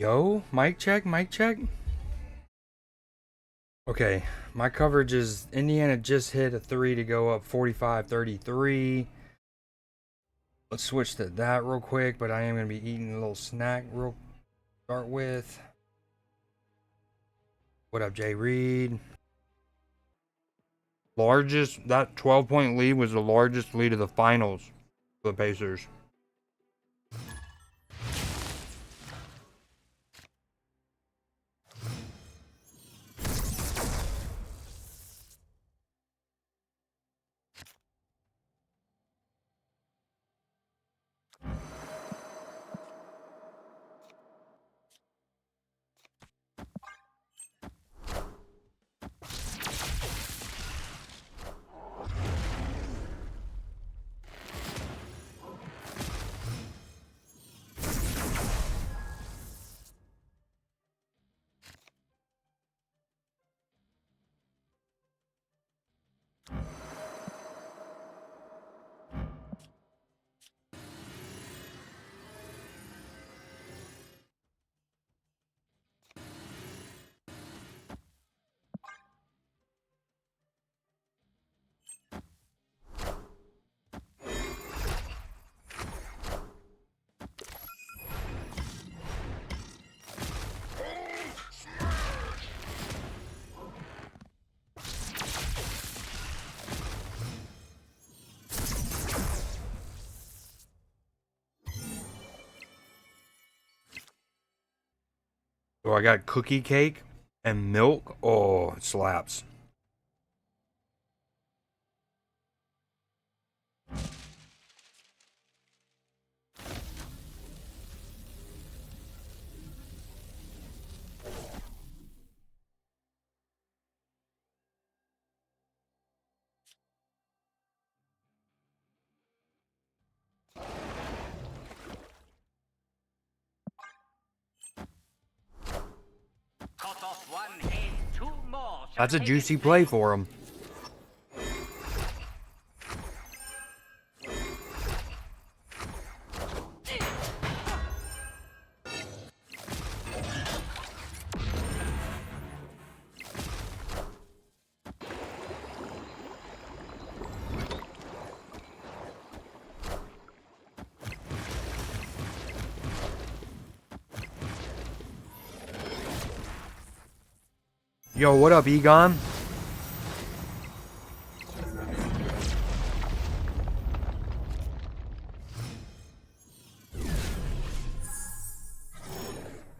Yo, mic check, mic check. Okay, my coverage is Indiana just hit a three to go up 45-33. Let's switch to that real quick, but I am going to be eating a little snack real start with. What up, Jay Reed? Largest, that 12-point lead was the largest lead of the finals for the Pacers. So I got cookie cake and milk. Oh, it slaps. Cut off one head, two more. That's a juicy play for him. Yo, what up, Egon?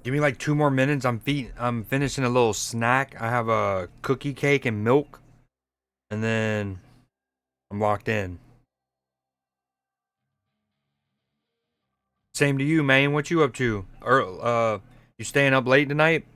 Give me like 2 more minutes. I'm finishing a little snack. I have a cookie cake and milk, and then I'm locked in. Same to you, man. What you up to? Or you staying up late tonight?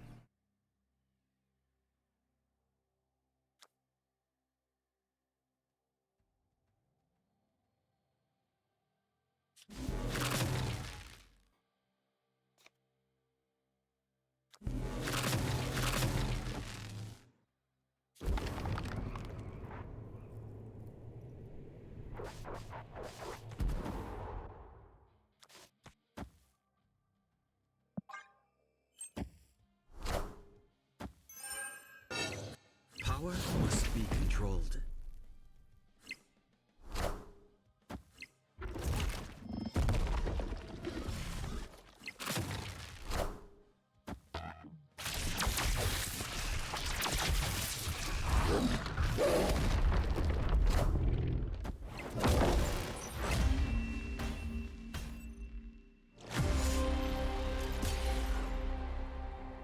Power must be controlled.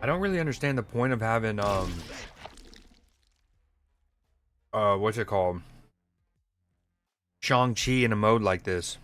I don't really understand the point of having what's it called? Shang-Chi in a mode like this.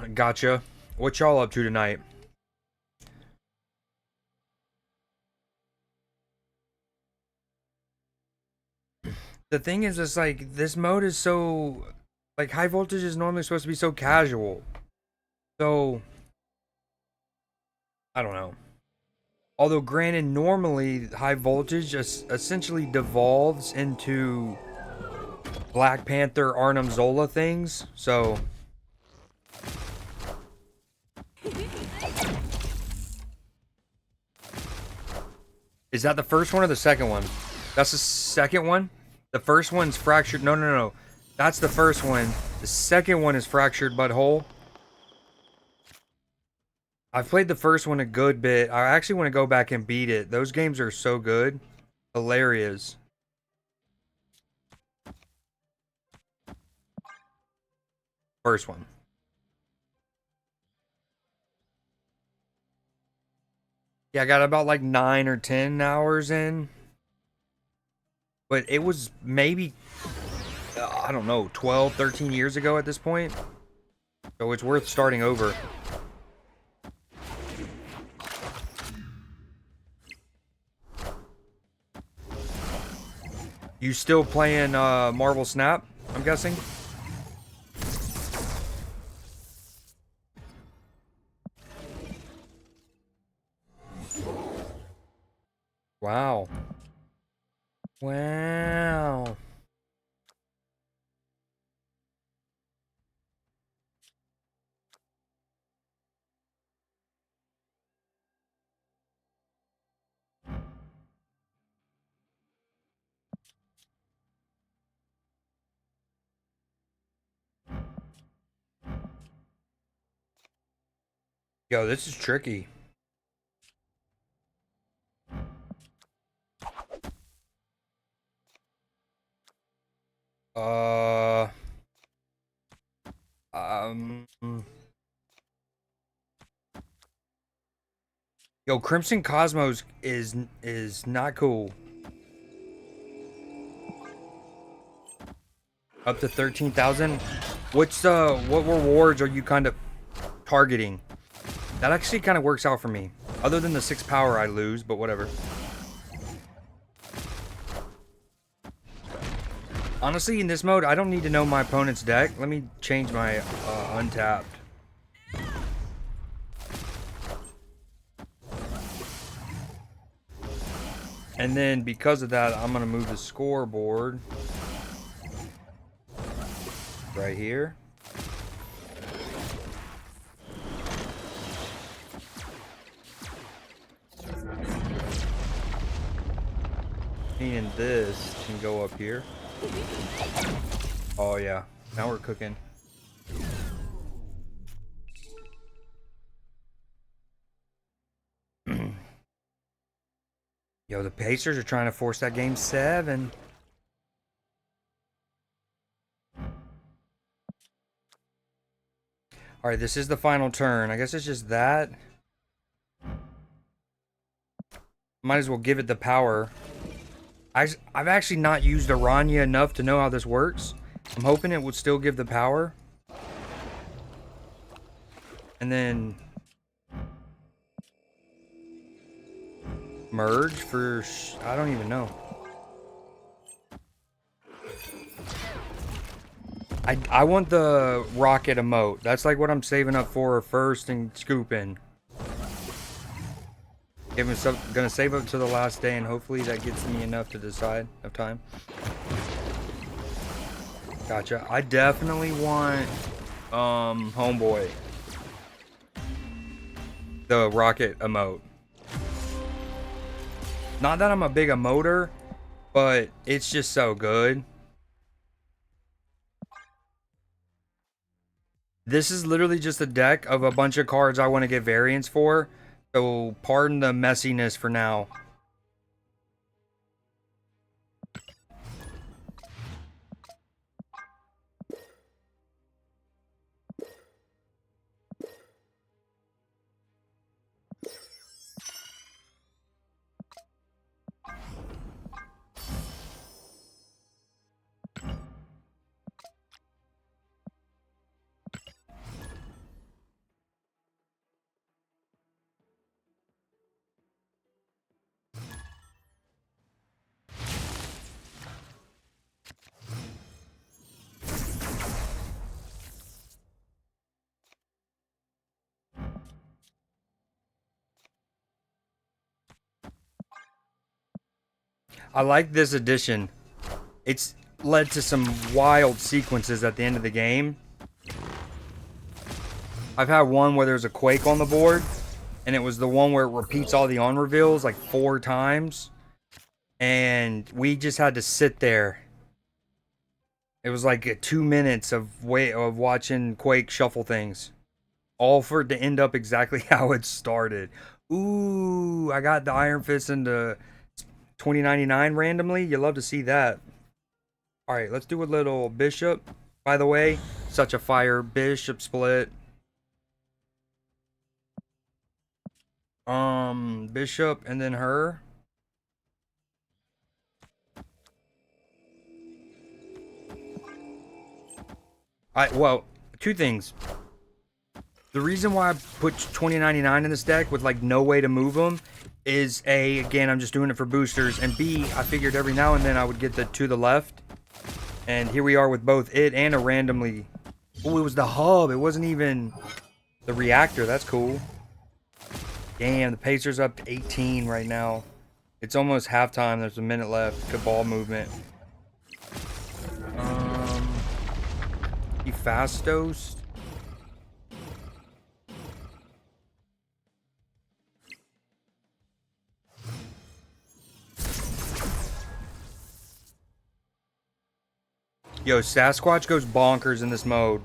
Gotcha. What y'all up to tonight? The thing is, it's like this mode is so like high voltage is normally supposed to be so casual. So I don't know. Although granted, normally high voltage just essentially devolves into Black Panther Arnim Zola things. So is that the first one or the second one? That's the second one? The first one's fractured. No, no, no. That's the first one. The second one is fractured butthole. I've played the first one a good bit. I actually want to go back and beat it. Those games are so good. Hilarious. First one. Yeah, I got about like 9 or 10 hours in. But it was maybe, I don't know, 12, 13 years ago at this point. So it's worth starting over. You still playing Marvel Snap, I'm guessing? Wow. Wow. Yo, this is tricky. Uh, um, yo, Crimson Cosmos is not cool. Up to 13,000. What rewards are you kind of targeting? That actually kind of works out for me. Other than the 6 power I lose, but whatever. Honestly, in this mode, I don't need to know my opponent's deck. Let me change my untapped. And then because of that, I'm going to move the scoreboard right here. Meaning this can go up here. Oh yeah, now we're cooking. Yo, the Pacers are trying to force that game 7. Alright, this is the final turn. I guess it's just that. Might as well give it the power. I've actually not used Aranya enough to know how this works. I'm hoping it would still give the power. And then merge for I don't even know. I want the rocket emote. That's like what I'm saving up for first and scooping. Gonna save up to the last day and hopefully that gets me enough to decide of time. Gotcha. I definitely want homeboy. The rocket emote. Not that I'm a big emoter, but it's just so good. This is literally just a deck of a bunch of cards I want to get variants for. So pardon the messiness for now. I like this addition. It's led to some wild sequences at the end of the game. I've had one where there's a quake on the board, and it was the one where it repeats all the on reveals like 4 times, and we just had to sit there. It was like 2 minutes of watching Quake shuffle things, all for it to end up exactly how it started. Ooh, I got the Iron Fist into 2099 randomly. You love to see that. All right, let's do a little bishop. By the way, such a fire bishop split. Bishop and then her. Well, 2 things. The reason why I put 2099 in this deck with like no way to move them is A, again, I'm just doing it for boosters, and B, I figured every now and then I would get the to the left. And here we are with both it and a randomly. Oh, it was the hub. It wasn't even the reactor. That's cool. Damn, the Pacers up to 18 right now. It's almost halftime. There's a minute left. Good ball movement. He fastos. Yo, Sasquatch goes bonkers in this mode.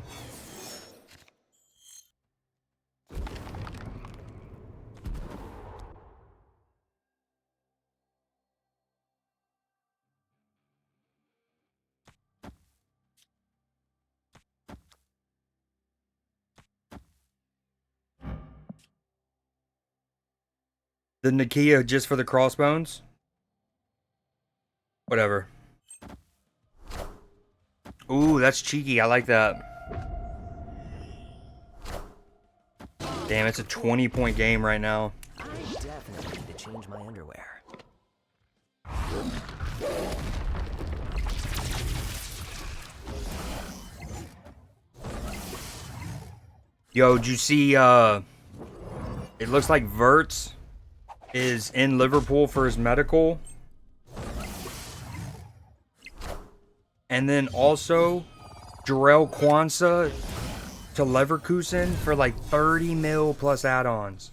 The Nakia just for the crossbones? Whatever. Ooh, that's cheeky. I like that. Damn, it's a 20-point game right now. I definitely need to change my underwear. Yo, did you see, it looks like Verts is in Liverpool for his medical. And then also, Jarrell Kwanzaa to Leverkusen for like 30 mil plus add-ons.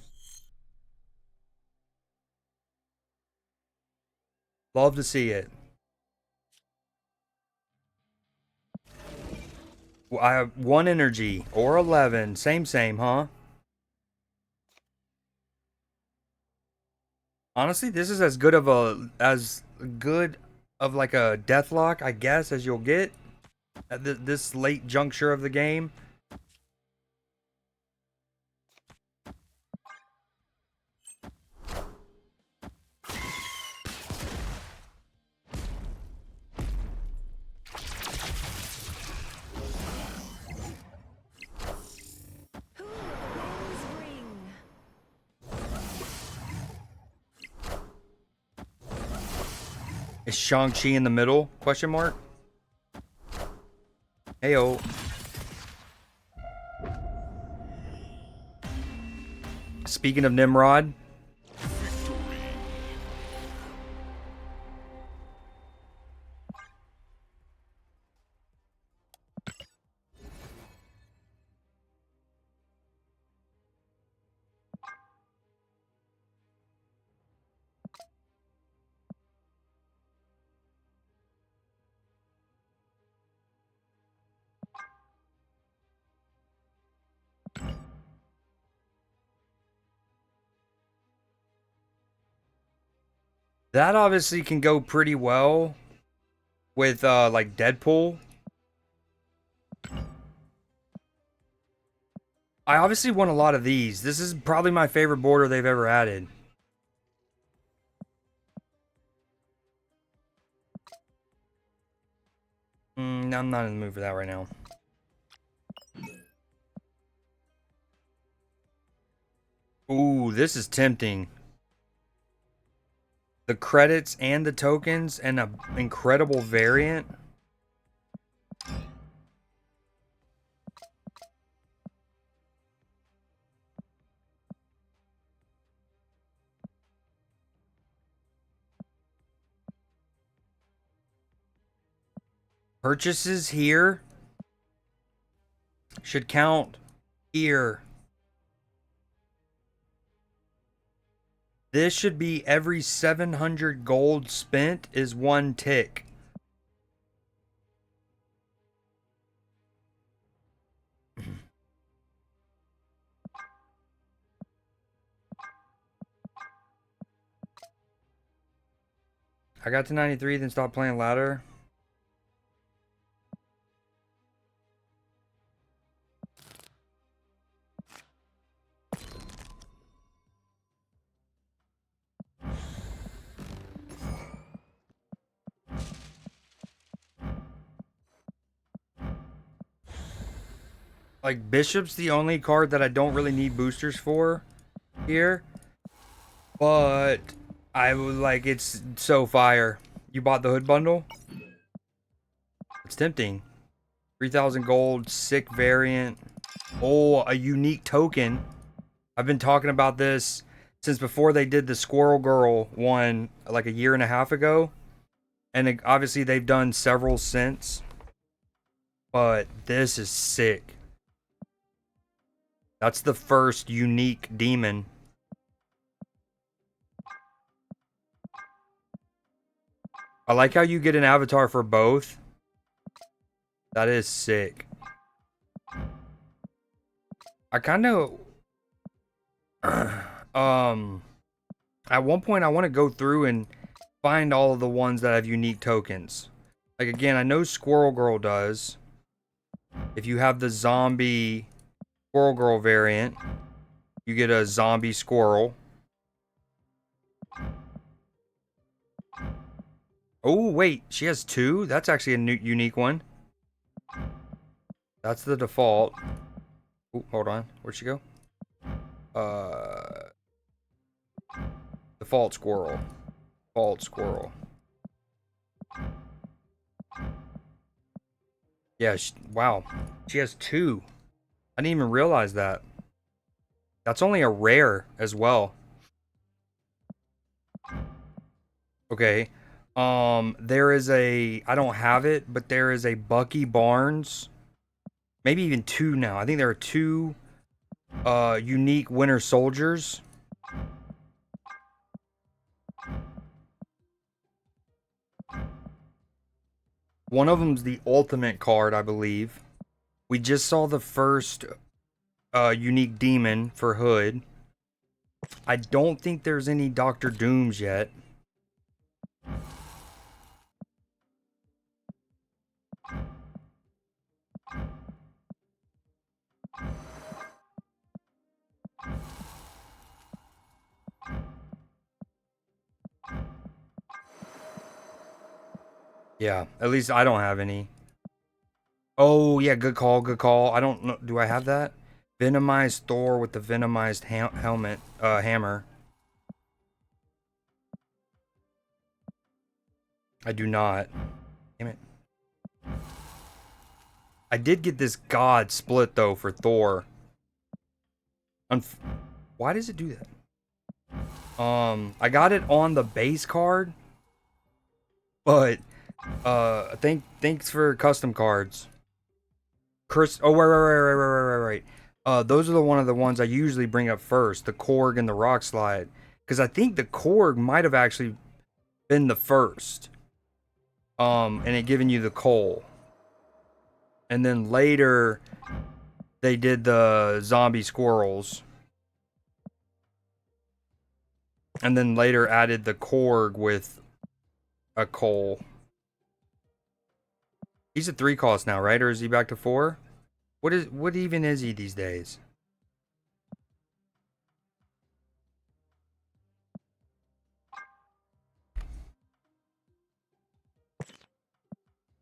Love to see it. Well, I have 1 energy or 11. Same, huh? Honestly, this is as good of like a deathlock, I guess, as you'll get at this late juncture of the game. Is Shang-Chi in the middle? Question mark. Heyo. Speaking of Nimrod. That obviously can go pretty well with like Deadpool. I obviously want a lot of these. This is probably my favorite border they've ever added. I'm not in the mood for that right now. Ooh, this is tempting. The credits and the tokens and an incredible variant. Purchases here should count here. This should be every 700 gold spent is 1 tick. I got to 93, then stopped playing ladder. Like, Bishop's the only card that I don't really need boosters for here. But I was like, it's so fire. You bought the hood bundle? It's tempting. 3,000 gold, sick variant. Oh, a unique token. I've been talking about this since before they did the Squirrel Girl one like a year and a half ago. And obviously they've done several since. But this is sick. That's the first unique demon. I like how you get an avatar for both. That is sick. I kind of at one point I want to go through and find all of the ones that have unique tokens. Like, again, I know Squirrel Girl does. If you have the zombie Squirrel Girl variant, you get a zombie squirrel. Oh, wait, she has 2? That's actually a new unique one. That's the default. Oh, hold on. Where'd she go? Default squirrel. Default squirrel. Yeah, wow. She has 2. I didn't even realize that. That's only a rare as well. Okay. There is a, I don't have it, but there is a Bucky Barnes. Maybe even 2 now. I think there are 2 unique Winter Soldiers. One of them's the ultimate card, I believe. We just saw the first unique demon for Hood. I don't think there's any Doctor Dooms yet. Yeah, at least I don't have any. Oh, yeah, good call, good call. I don't know. Do I have that? Venomized Thor with the Venomized helmet, hammer. I do not. Damn it. I did get this God split, though, for Thor. Why does it do that? I got it on the base card. But, thanks for custom cards. Chris, oh, right. Those are one of the ones I usually bring up first, the Korg and the Rock Slide, because I think the Korg might have actually been the first, and it giving you the coal, and then later they did the zombie squirrels, and then later added the Korg with a coal. He's a 3 cost now, right? Or is he back to 4? What even is he these days?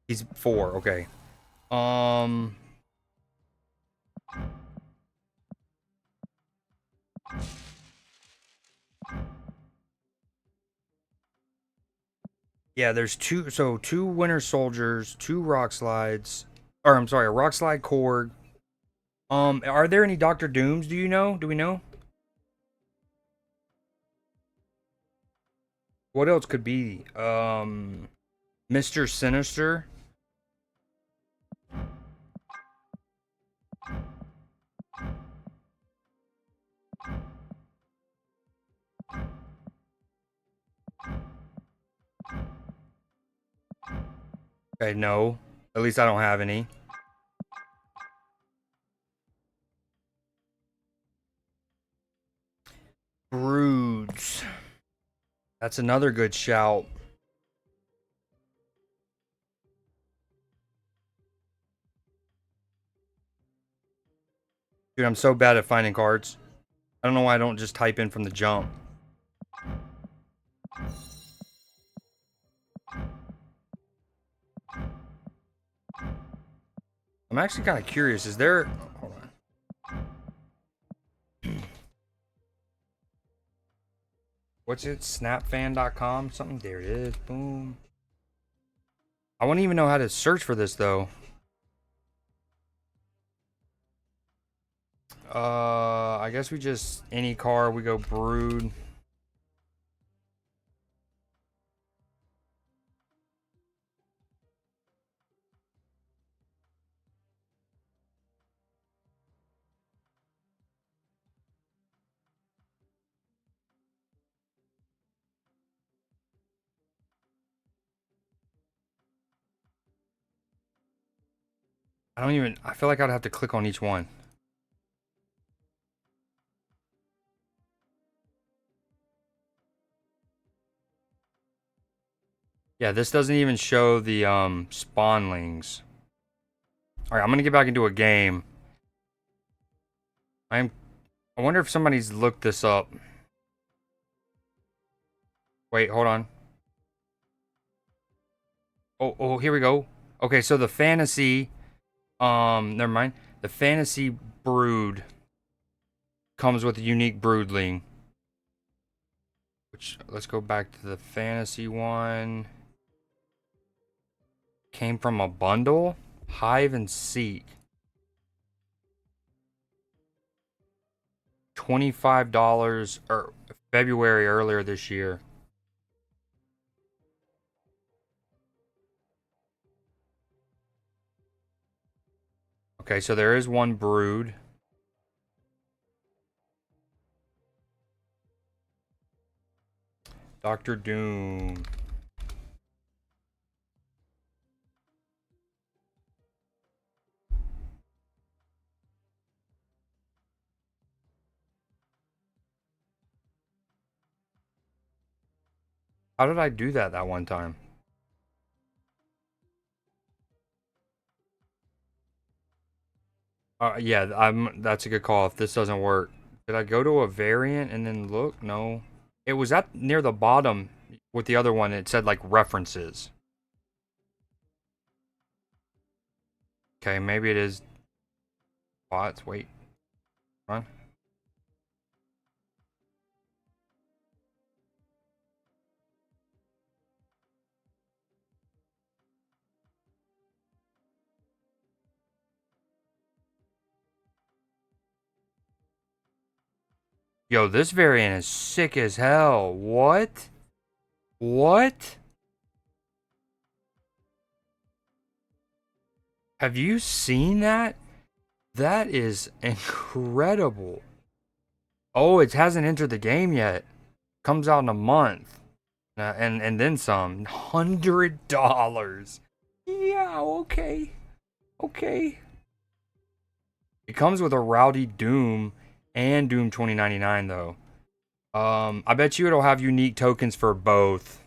He's 4, okay. Yeah, there's 2, so 2 Winter Soldiers, 2 Rock Slides, or I'm sorry, a Rock Slide Korg. Are there any Doctor Dooms, do you know? Do we know? What else could be? Mr. Sinister. Okay, no. At least I don't have any. Broods. That's another good shout. Dude, I'm so bad at finding cards. I don't know why I don't just type in from the jump. I'm actually kind of curious. Is there... Hold on. What's it? Snapfan.com? Something? There it is. Boom. I wouldn't even know how to search for this, though. I guess we just... Any car, we go Brood. I don't even... I feel like I'd have to click on each one. Yeah, this doesn't even show the spawnlings. Alright, I'm gonna get back into a game. I wonder if somebody's looked this up. Wait, hold on. Oh, here we go. Okay, so the fantasy, never mind. The fantasy brood comes with a unique broodling. Which, let's go back to the fantasy one. Came from a bundle? Hive and Seek. $25 or February earlier this year. Okay, so there is one brood. Dr. Doom. How did I do that one time? Yeah, that's a good call if this doesn't work. Did I go to a variant and then look? No. It was at near the bottom with the other one. It said like references. Okay, maybe it is bots. Wait. Run. Yo, this variant is sick as hell. What? What? Have you seen that? That is incredible. Oh, it hasn't entered the game yet. Comes out in a month. And then some. $100. Yeah, okay. Okay. It comes with a Rowdy Doom and Doom 2099 though. I bet you it'll have unique tokens for both.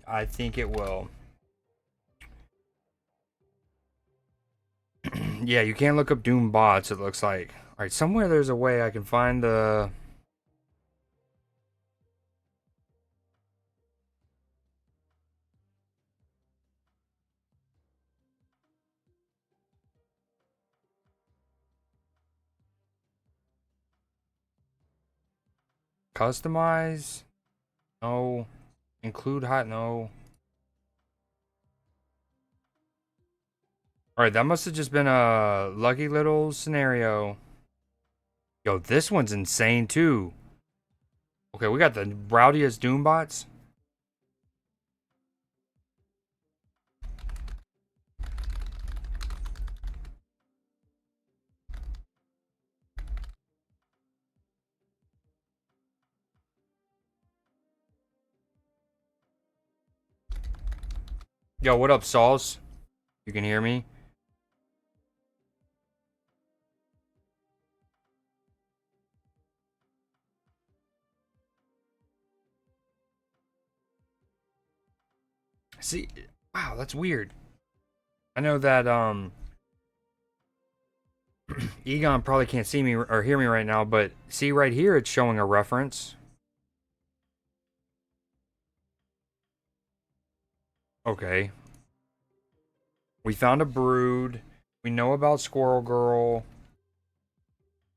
I think it will. Yeah, you can't look up Doom bots, it looks like. Alright, somewhere there's a way I can find the... Customize? No. Include hot? No. Alright, that must have just been a lucky little scenario. Yo, this one's insane too. Okay, we got the rowdiest Doombots. Yo, what up, Sauce? You can hear me? See, wow, that's weird. I know that Egon probably can't see me or hear me right now, but see right here, it's showing a reference. Okay. We found a brood. We know about Squirrel Girl.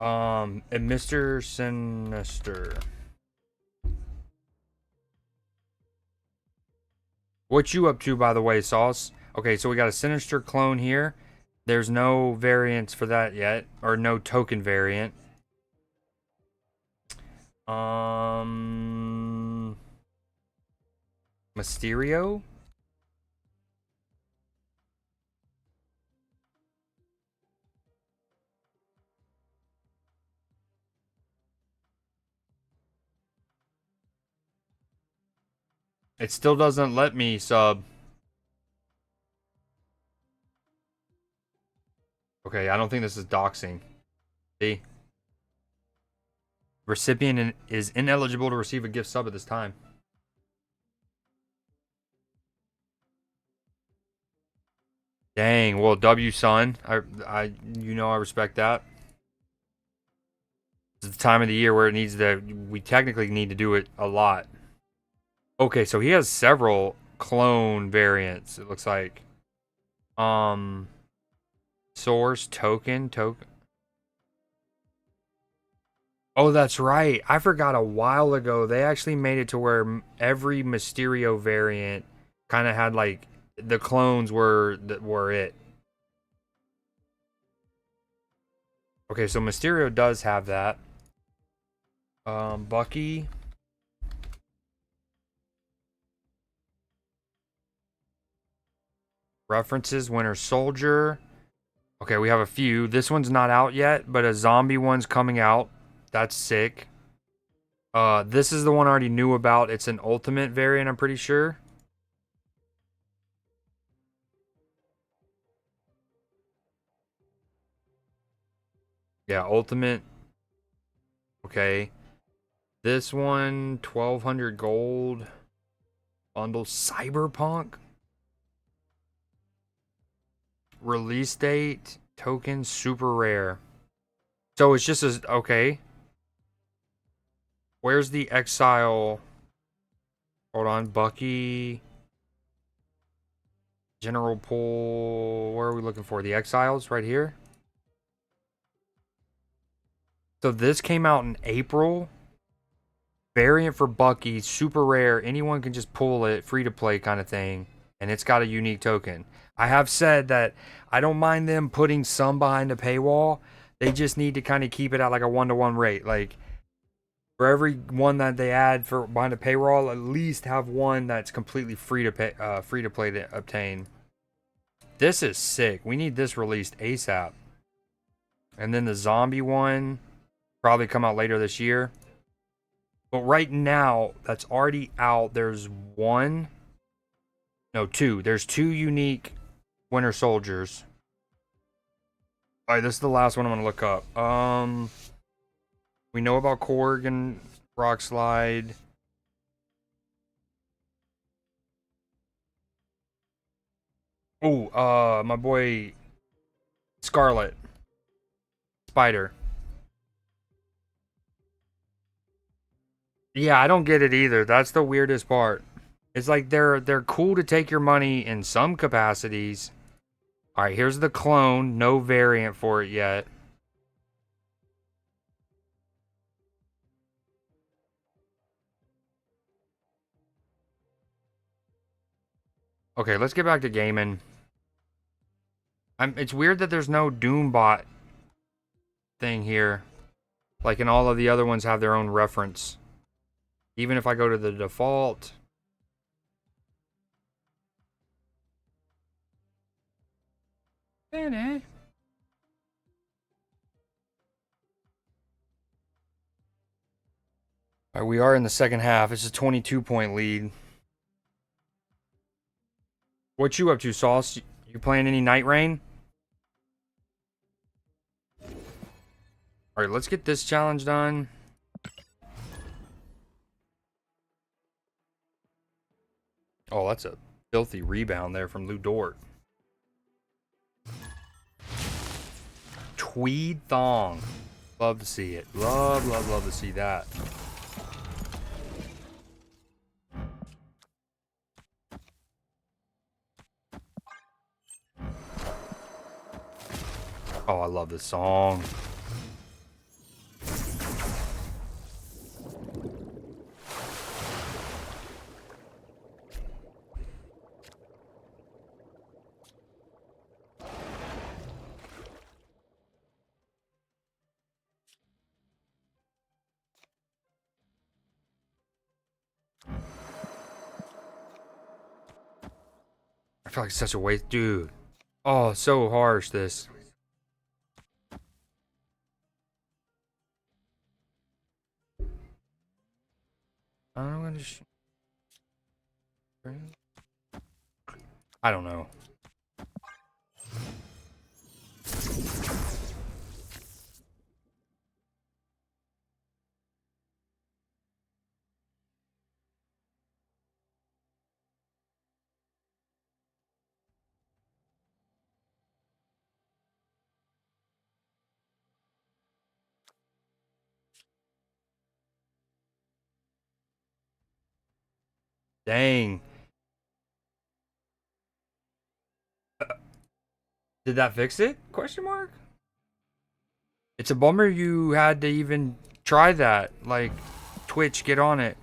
And Mr. Sinister. What you up to, by the way, Sauce? Okay, so we got a Sinister clone here. There's no variants for that yet, or no token variant. Mysterio? It still doesn't let me sub. Okay, I don't think this is doxing. See? Recipient is ineligible to receive a gift sub at this time. Dang, well, W son, I respect that. It's the time of the year where it needs to. We technically need to do it a lot. Okay, so he has several clone variants. It looks like, um, source token. Oh, that's right. I forgot a while ago. They actually made it to where every Mysterio variant kind of had like the clones were it. Okay, so Mysterio does have that. Bucky. References, Winter Soldier. Okay, we have a few. This one's not out yet, but a zombie one's coming out. That's sick. This is the one I already knew about. It's an ultimate variant, I'm pretty sure. Yeah, ultimate. Okay. This one, 1200 gold. Bundle Cyberpunk. Release date. Token super rare. So it's just as okay. Where's the exile? Hold on, Bucky. General pool. Where are we looking for? The exiles right here. So this came out in April. Variant for Bucky, super rare. Anyone can just pull it, free to play kind of thing. And it's got a unique token. I have said that I don't mind them putting some behind a paywall. They just need to kind of keep it at like a 1-to-1 rate. Like for every one that they add for behind a paywall, at least have one that's completely free to pay, free to play to obtain. This is sick. We need this released ASAP. And then the zombie one probably come out later this year. But right now, that's already out. There's one. No, two. There's two unique Winter Soldiers. All right, this is the last one I'm gonna look up. We know about Korg and Rock Slide. Oh, my boy Scarlet Spider. Yeah, I don't get it either. That's the weirdest part. It's like they're cool to take your money in some capacities. All right, here's the clone. No variant for it yet. Okay, let's get back to gaming. It's weird that there's no Doombot thing here. Like, and all of the other ones have their own reference. Even if I go to the default. Alright, we are in the second half. It's a 22-point lead. What you up to, Sauce? You playing any Night Rain? Alright, let's get this challenge done. Oh, that's a filthy rebound there from Lou Dort. Tweed thong. Love to see it. Love, love, love to see that. Oh, I love this song. I feel like it's such a waste. Dude. Oh, so harsh, this. I'm gonna I don't know. Dang. Did that fix it? Question mark? It's a bummer you had to even try that. Like, Twitch, get on it.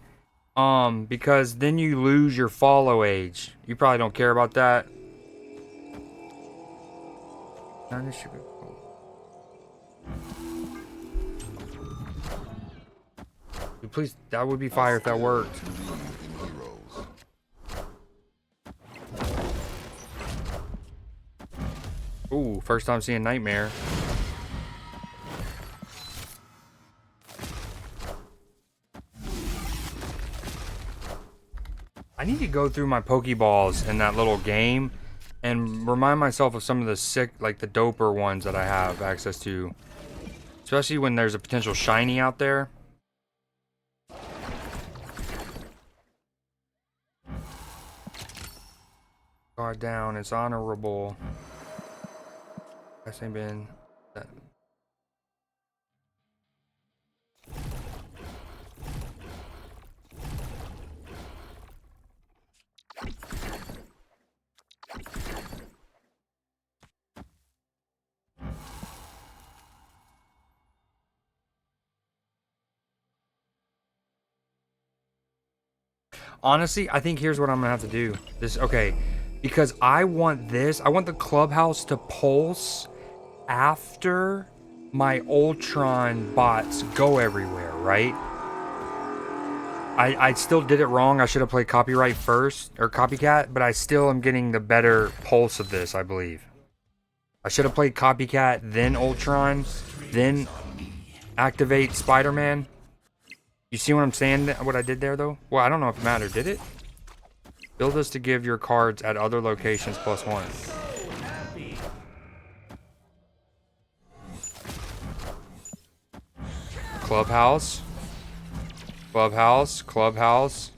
Because then you lose your follow age. You probably don't care about that. Please, that would be fire if that worked. Ooh, first time seeing Nightmare. I need to go through my Pokeballs in that little game and remind myself of some of the sick, like the doper ones that I have access to. Especially when there's a potential shiny out there. Guard down, it's honorable. Guess ain't been that. Honestly, I think here's what I'm gonna have to do. Okay, because I want the clubhouse to pulse after my Ultron bots go everywhere, right? I still did it wrong. I should have played copyright first, or copycat, but I still am getting the better pulse of this, I believe. I should have played copycat, then Ultron, then activate Spider-Man. You see what I'm saying? What I did there, though? Well, I don't know if it mattered. Did it? Build us to give your cards at other locations +1. Clubhouse. Clubhouse. Clubhouse.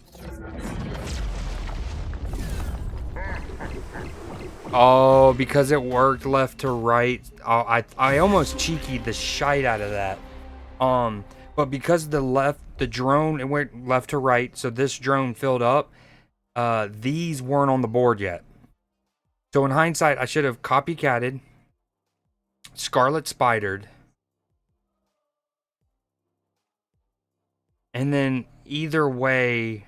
Oh, because it worked left to right. Oh, I almost cheekied the shite out of that. But because the drone, it went left to right, so this drone filled up. These weren't on the board yet. So in hindsight, I should have copycatted, Scarlet Spidered, and then either way,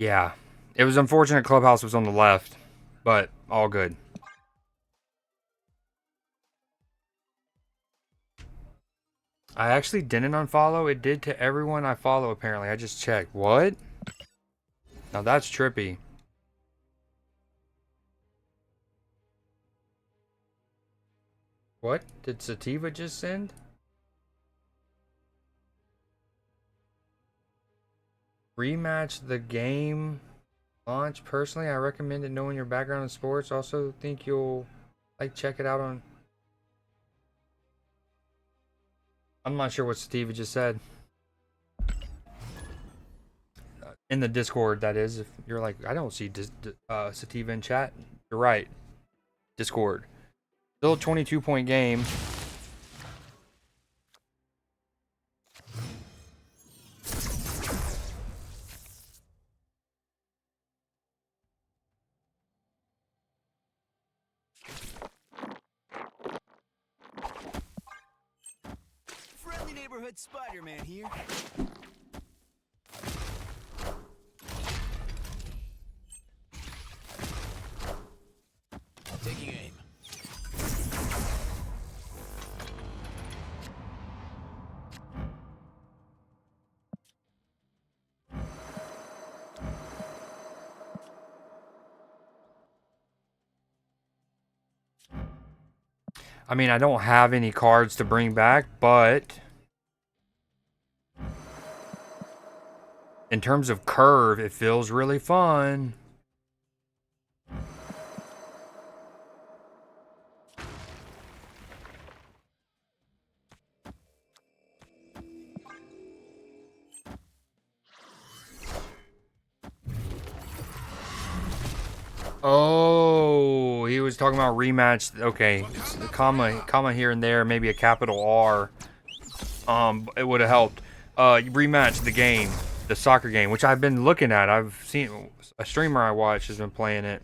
yeah. It was unfortunate Clubhouse was on the left, but all good. I actually didn't unfollow. It did to everyone I follow, apparently. I just checked. What? Now that's trippy. What? Did Sativa just send? Rematch the game Launch, personally, I recommend it knowing your background in sports. Also think you'll like check it out on... I'm not sure what Steve just said. In the Discord, that is. If you're like, I don't see Sativa in chat. You're right. Discord. Still a 22-point game. Friendly neighborhood Spider-Man here. Taking aim. I mean, I don't have any cards to bring back, but in terms of curve, it feels really fun. Oh, he was talking about rematch. Okay, it's a comma here and there, maybe a capital R. It would have helped. Rematch the game, the soccer game, which I've been looking at. I've seen a streamer I watch has been playing it.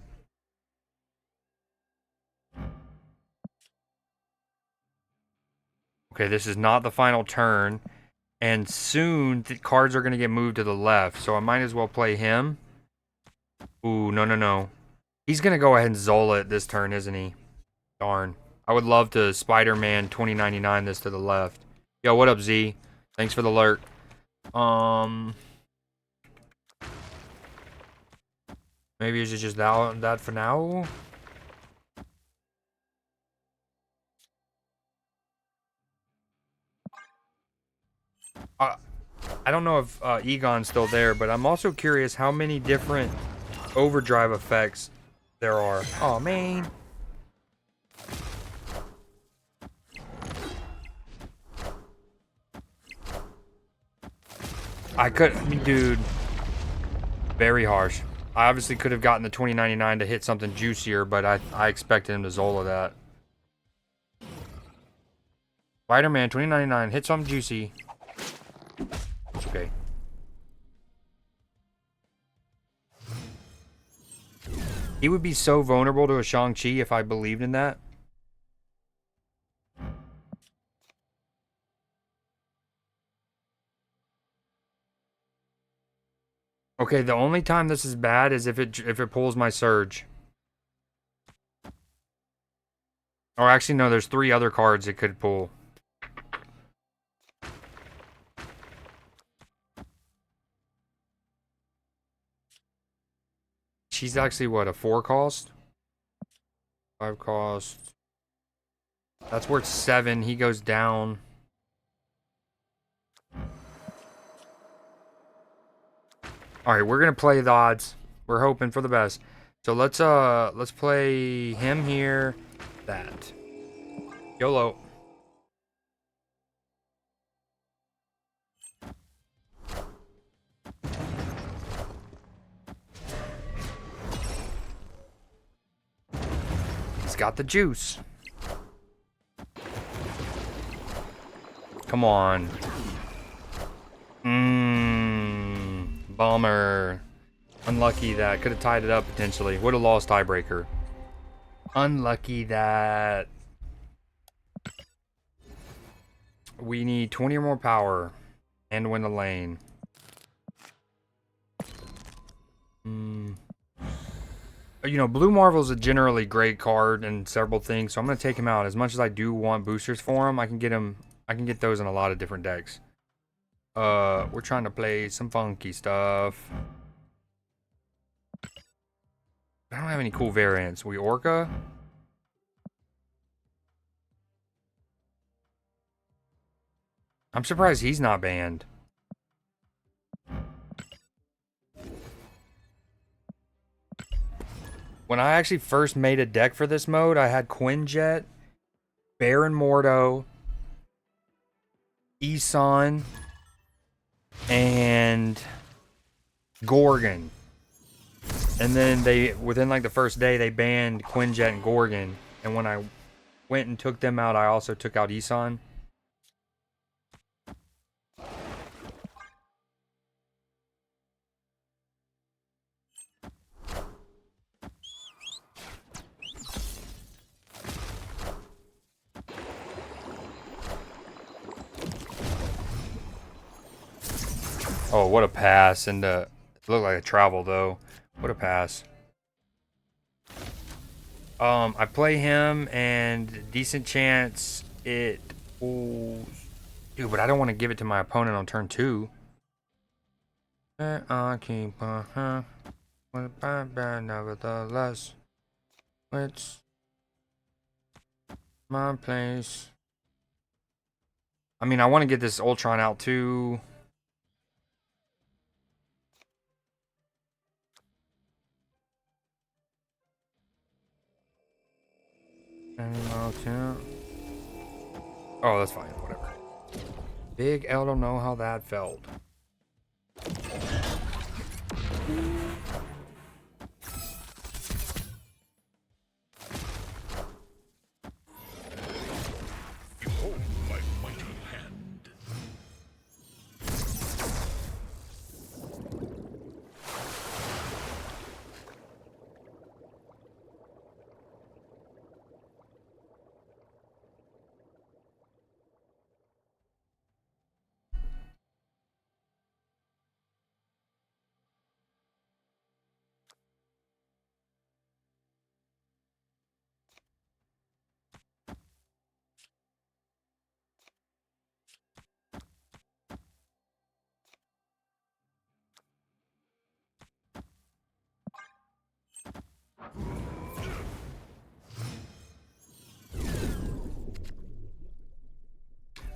Okay, this is not the final turn, and soon the cards are gonna get moved to the left, so I might as well play him. Ooh, no, no, no. He's gonna go ahead and Zola it this turn, isn't he? Darn. I would love to Spider-Man 2099 this to the left. Yo, what up, Z? Thanks for the alert. Maybe it's just that for now. I don't know if Egon's still there, but I'm also curious how many different overdrive effects there are. Oh man. I mean, dude, very harsh. I obviously could have gotten the 2099 to hit something juicier, but I expected him to Zola that. Spider-Man 2099, hit something juicy. It's okay. He would be so vulnerable to a Shang-Chi if I believed in that. Okay, the only time this is bad is if it pulls my Surge. Or actually, no, there's 3 other cards it could pull. She's actually, what, a 4 cost? 5 cost. That's worth 7. He goes down. Alright, we're gonna play the odds. We're hoping for the best. So let's play him here. That. YOLO. He's got the juice. Come on. Bummer. Unlucky that. Could have tied it up potentially. Would have lost tiebreaker. Unlucky that. We need 20 or more power and win the lane. You know, Blue Marvel's a generally great card and several things, so I'm gonna take him out. As much as I do want boosters for him, I can get those in a lot of different decks. We're trying to play some funky stuff. I don't have any cool variants. We Orca? I'm surprised he's not banned. When I actually first made a deck for this mode, I had Quinjet, Baron Mordo, Isan, and Gorgon. And then within like the first day, they banned Quinjet and Gorgon. And when I went and took them out, I also took out Isan. Oh, what a pass. And it looked like a travel, though. What a pass. I play him, and decent chance it... Ooh, dude, but I don't want to give it to my opponent on turn 2. I keep nevertheless, it's my place. I mean, I want to get this Ultron out too. Oh, that's fine. Whatever. Big L don't know how that felt. Behold my mighty hand.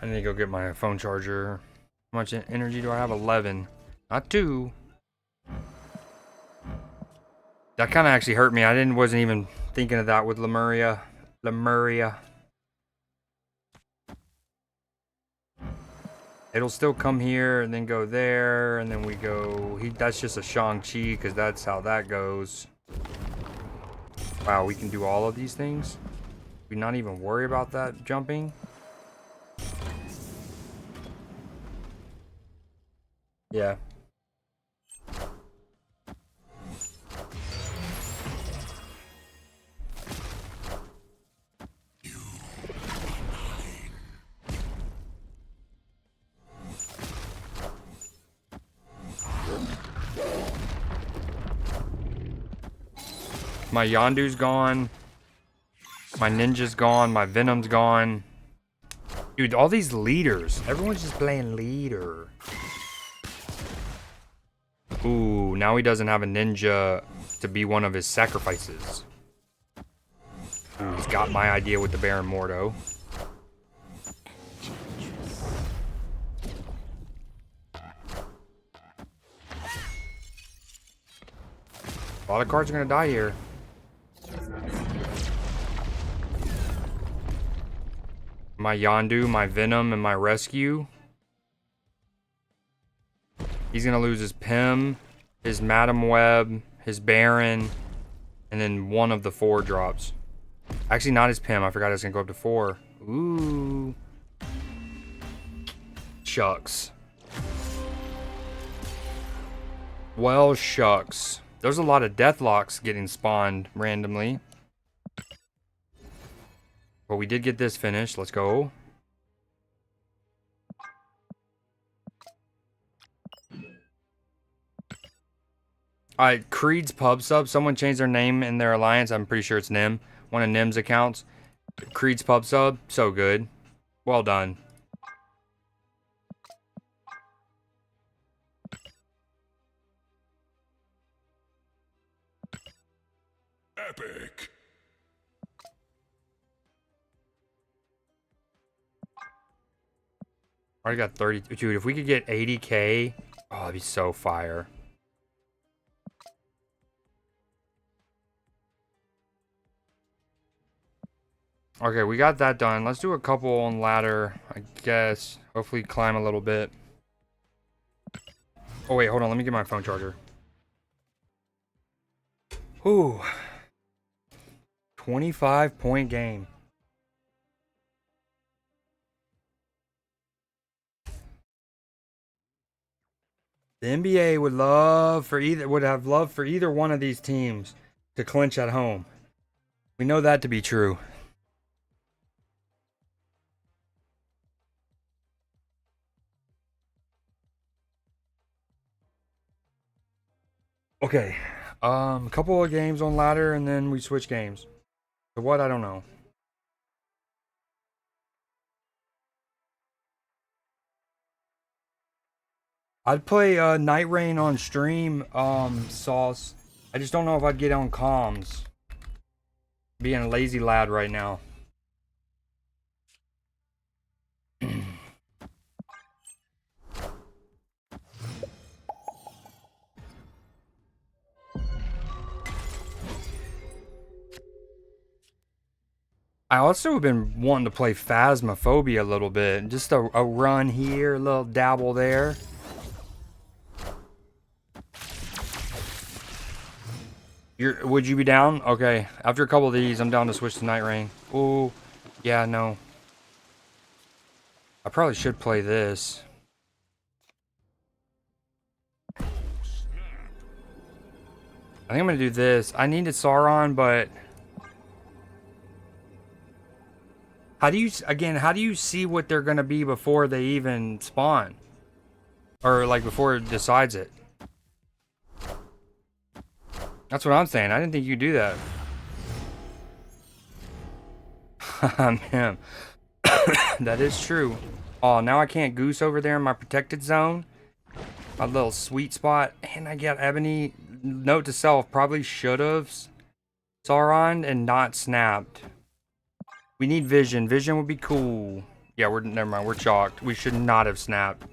I need to go get my phone charger. How much energy do I have? 11. Not 2. That kind of actually hurt me. Wasn't even thinking of that with Lemuria. It'll still come here and then go there, and then we go... That's just a Shang-Chi, because that's how that goes. Wow, we can do all of these things? We not even worry about that jumping? Yeah. My Yondu's gone. My Ninja's gone. My Venom's gone. Dude, all these leaders. Everyone's just playing leader. Ooh, now he doesn't have a Ninja to be one of his sacrifices. Ooh, he's got my idea with the Baron Mordo. A lot of cards are gonna die here. My Yondu, my Venom, and my Rescue. He's gonna lose his Pym, his Madam Web, his Baron, and then one of the 4 drops. Actually, not his Pym. I forgot it's gonna go up to 4. Ooh. Shucks. Well, shucks. There's a lot of Deathlocks getting spawned randomly. But we did get this finished. Let's go. Alright, Creed's Pub Sub. Someone changed their name in their alliance. I'm pretty sure it's Nim. One of Nim's accounts. Creed's Pub Sub. So good. Well done. Epic. Already got 30. Dude, if we could get 80k, oh, that'd be so fire. Okay, we got that done. Let's do a couple on ladder, I guess. Hopefully climb a little bit. Oh, wait, hold on. Let me get my phone charger. Whew. 25-point game. The NBA would have loved for either one of these teams to clinch at home. We know that to be true. Okay. A couple of games on ladder and then we switch games. To what? I don't know. I'd play Night Rain on stream, Sauce. I just don't know if I'd get on comms. Being a lazy lad right now. I also have been wanting to play Phasmophobia a little bit. Just a run here, a little dabble there. Would you be down? Okay. After a couple of these, I'm down to switch to Night Rain. Ooh. Yeah, no. I probably should play this. I think I'm going to do this. I needed Sauron, but... how do you see what they're going to be before they even spawn? Or, like, before it decides it? That's what I'm saying. I didn't think you'd do that. Man. That is true. Oh, now I can't goose over there in my protected zone. My little sweet spot. And I get Ebony. Note to self, probably should have Sauron and not snapped. We need vision. Vision would be cool. Yeah, never mind. We're chalked. We should not have snapped.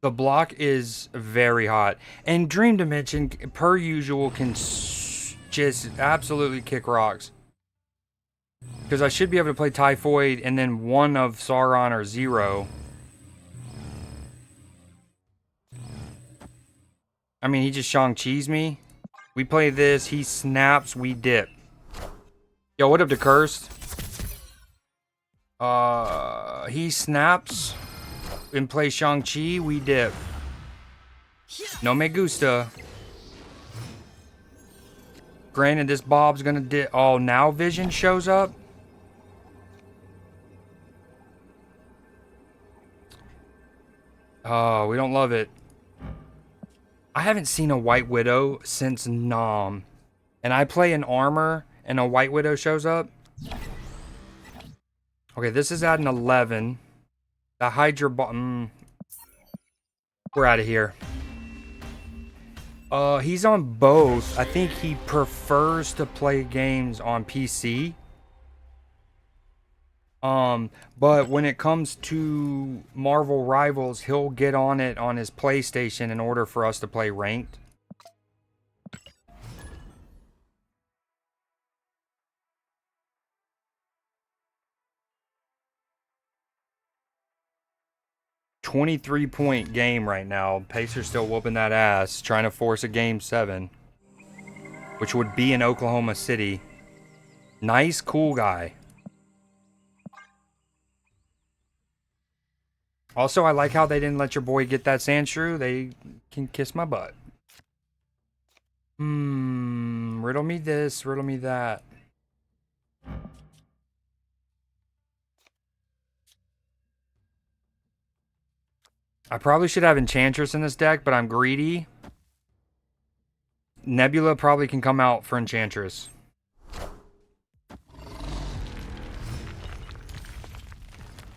The block is very hot. And Dream Dimension, per usual, can just absolutely kick rocks. Because I should be able to play Typhoid and then one of Sauron or zero. I mean, he just Shang-Chi's me. We play this, he snaps, we dip. Yo, what up to Cursed? He snaps and play Shang-Chi, we dip. No me gusta. Granted, this Bob's gonna dip. Oh, now Vision shows up? Oh, we don't love it. I haven't seen a White Widow since Nom. And I play an armor and a White Widow shows up. Okay, this is at an 11. The Hydra we're out of here. He's on both. I think he prefers to play games on PC. But when it comes to Marvel Rivals, he'll get on it on his PlayStation in order for us to play ranked. .23-point game right now. Pacers still whooping that ass, trying to force a game 7, which would be in Oklahoma City. Nice, cool guy. Also, I like how they didn't let your boy get that sand shrew. They can kiss my butt. Riddle me this, riddle me that. I probably should have Enchantress in this deck, but I'm greedy. Nebula probably can come out for Enchantress.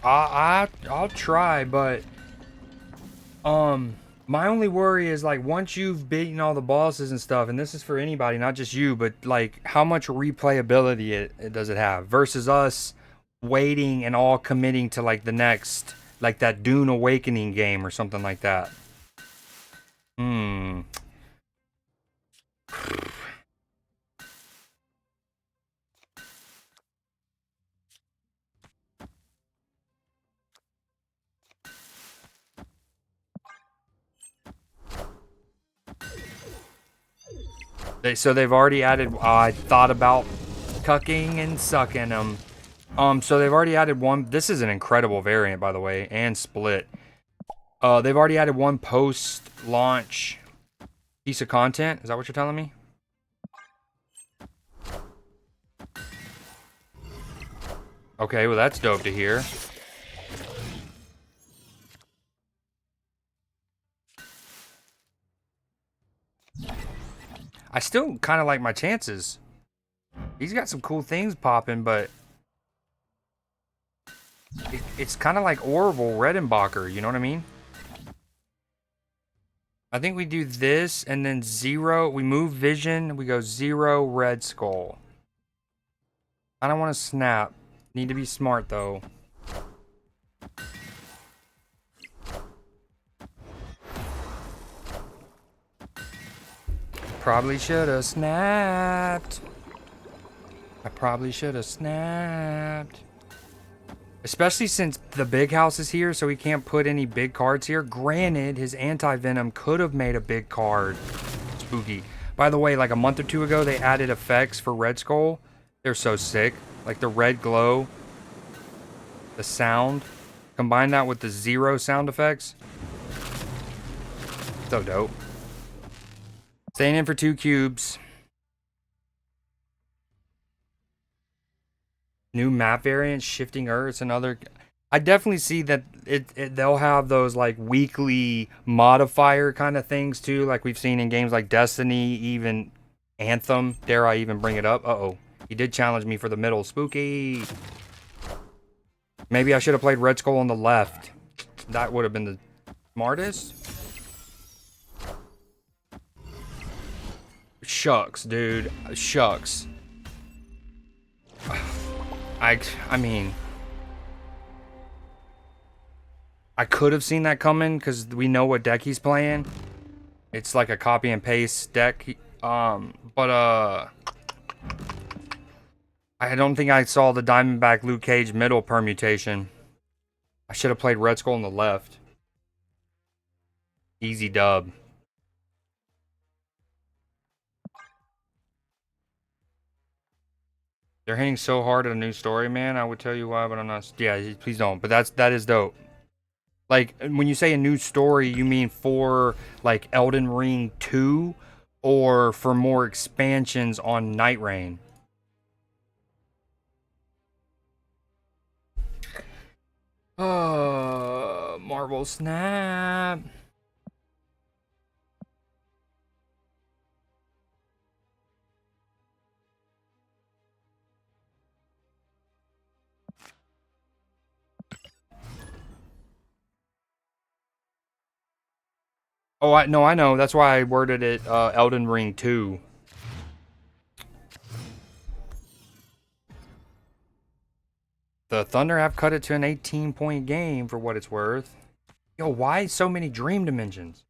I'll try, but my only worry is like once you've beaten all the bosses and stuff, and this is for anybody, not just you, but like how much replayability it does it have versus us waiting and all committing to like the next like that Dune Awakening game or something like that. So they've already added. I thought about cucking and sucking them. So they've already added one. This is an incredible variant, by the way, and split. They've already added one post-launch piece of content. Is that what you're telling me? Okay, well that's dope to hear. I still kind of like my chances. He's got some cool things popping, but it's kind of like Orville Redenbacher, you know what I mean? I think we do this and then 0. We move vision. We go 0 Red Skull. I don't want to snap. Need to be smart though. Probably should have snapped. I probably should have snapped. Especially since the big house is here, so he can't put any big cards here. Granted, his anti-venom could have made a big card. Spooky. By the way, like a month or two ago, they added effects for Red Skull. They're so sick. Like the red glow. The sound. Combine that with the 0 sound effects. So dope. Staying in for 2 cubes. New map variants, shifting Earths, and other. I definitely see that they'll have those like weekly modifier kind of things too, like we've seen in games like Destiny, even Anthem. Dare I even bring it up? Uh-oh. He did challenge me for the middle. Spooky. Maybe I should have played Red Skull on the left. That would have been the smartest. Shucks, dude. Shucks. I mean, I could have seen that coming because we know what deck he's playing. It's like a copy and paste deck. But I don't think I saw the Diamondback Luke Cage middle permutation. I should have played Red Skull on the left. Easy dub. They're hitting so hard at a new story, man. I would tell you why, but I'm not. Yeah, please don't. But that is dope. Like when you say a new story, you mean for like Elden Ring 2 or for more expansions on Night Rain? Marvel Snap. Oh, I know. That's why I worded it Elden Ring 2. The Thunder have cut it to an 18-point game for what it's worth. Yo, why so many dream dimensions?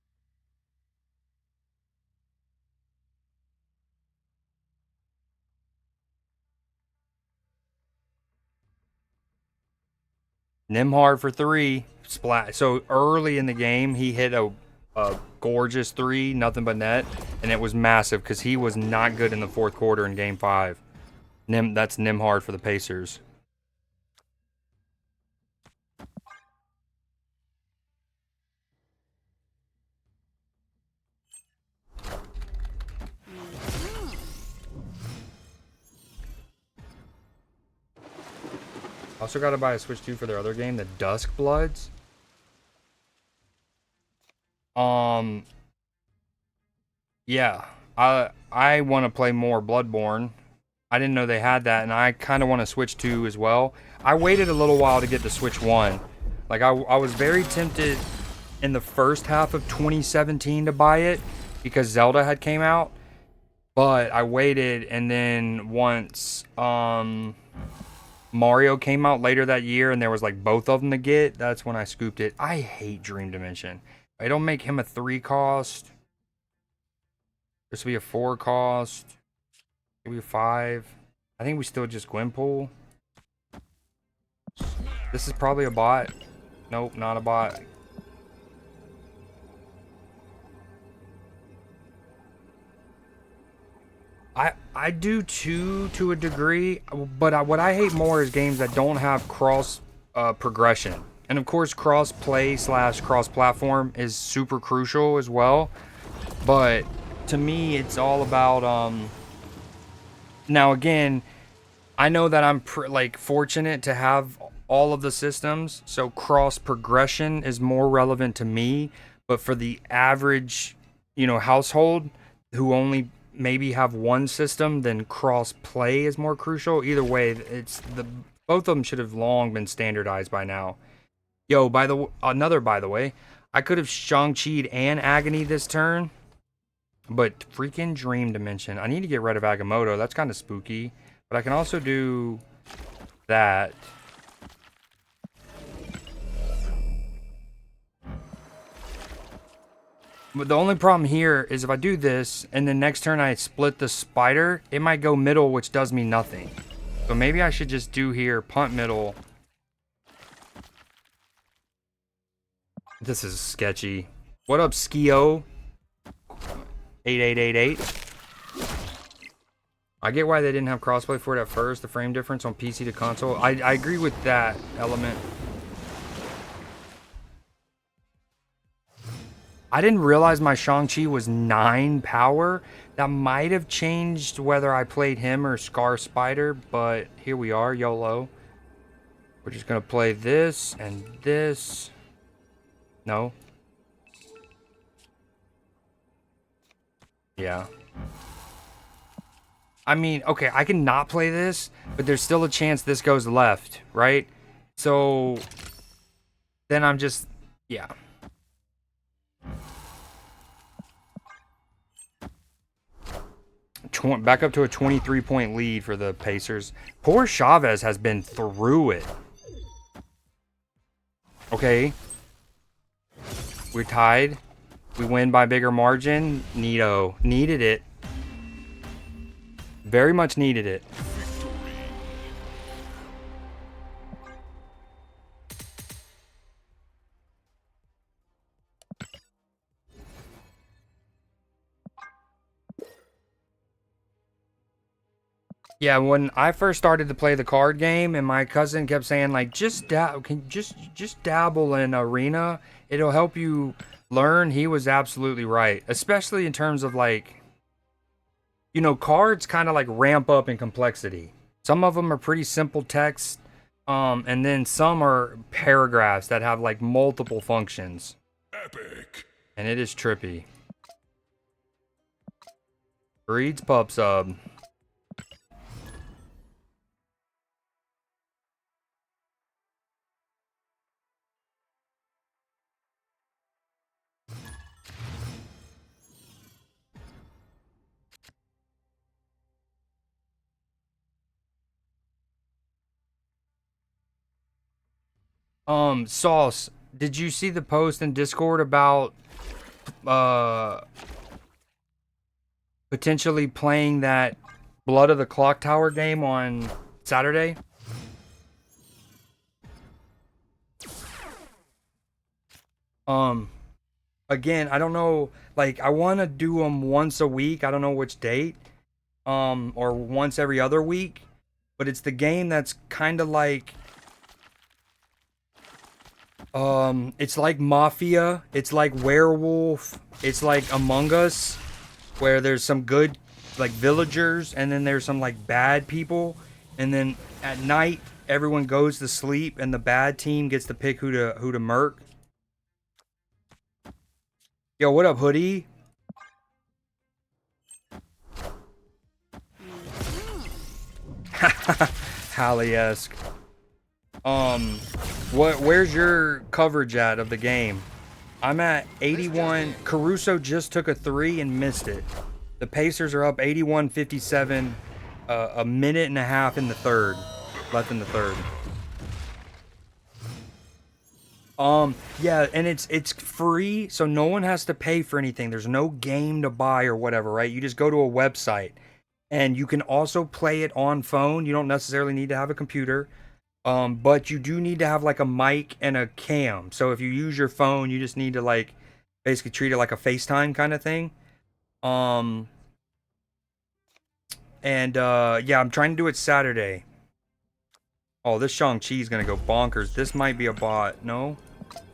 Nimhard for 3. Splat. So early in the game, he hit a gorgeous 3, nothing but net, and it was massive because he was not good in the fourth quarter in game 5. That's Nimhard for the Pacers. Also got to buy a Switch 2 for their other game, the Dusk Bloods. Yeah, I want to play more Bloodborne. I didn't know they had that, and I kind of want to Switch 2 as well. I waited a little while to get the Switch 1. Like, I was very tempted in the first half of 2017 to buy it because Zelda had came out. But I waited, and then once, Mario came out later that year and there was like both of them to get, that's when I scooped it. I hate Dream Dimension. I don't make him a 3 cost. This will be a 4 cost. Maybe a 5. I think we still just Gwynpool. This is probably a bot. Nope, not a bot. I do too, to a degree, but what I hate more is games that don't have cross progression. And of course, cross play / cross platform is super crucial as well. But to me, it's all about now again, I know that I'm like fortunate to have all of the systems, so cross progression is more relevant to me. But for the average, household who only maybe have one system, then cross play is more crucial. Either way, both of them should have long been standardized by now. Yo, by the way, I could have Shang-Chi'd and Agony this turn, but freaking Dream Dimension. I need to get rid of Agamotto. That's kind of spooky, but I can also do that. But the only problem here is if I do this and then next turn I split the spider, it might go middle, which does me nothing. So maybe I should just do here, punt middle. This is sketchy. What up, Skio? 8888. I get why they didn't have crossplay for it at first, the frame difference on PC to console. I agree with that element. I didn't realize my Shang-Chi was 9 power. That might have changed whether I played him or Scar Spider, but here we are, YOLO. We're just gonna play this and this. No. Yeah. I mean, okay, I can not play this, but there's still a chance this goes left, right? So then I'm just, yeah. Back up to a 23-point lead for the Pacers. Poor Chavez has been through it. Okay. We're tied. We win by bigger margin. Neato. Needed it. Very much needed it. Yeah, when I first started to play the card game, and my cousin kept saying like, just dabble in Arena. It'll help you learn. He was absolutely right, especially in terms of like, cards kind of like ramp up in complexity. Some of them are pretty simple text, and then some are paragraphs that have like multiple functions. Epic. And it is trippy. Breeds pub sub. Sauce, did you see the post in Discord about potentially playing that Blood of the Clock Tower game on Saturday? Again, I don't know, like I want to do them once a week. I don't know which date. Or once every other week, but it's the game that's kind of like it's like Mafia, it's like Werewolf, it's like Among Us, where there's some good like villagers and then there's some like bad people, and then at night everyone goes to sleep and the bad team gets to pick who to murk. Yo, what up, Hoodie? Hallie-esque. Where's your coverage at of the game? I'm at 81. Caruso just took a 3 and missed it. The Pacers are up 81-57, a minute and a half in the third. left in the third. Yeah, and it's free, so no one has to pay for anything. There's no game to buy or whatever, right? You just go to a website, and you can also play it on phone. You don't necessarily need to have a computer, but you do need to have like a mic and a cam. So if you use your phone, you just need to like basically treat it like a FaceTime kind of thing. Um, and yeah, I'm trying to do it Saturday. Oh, this Shang-Chi is gonna go bonkers. This might be a bot. No?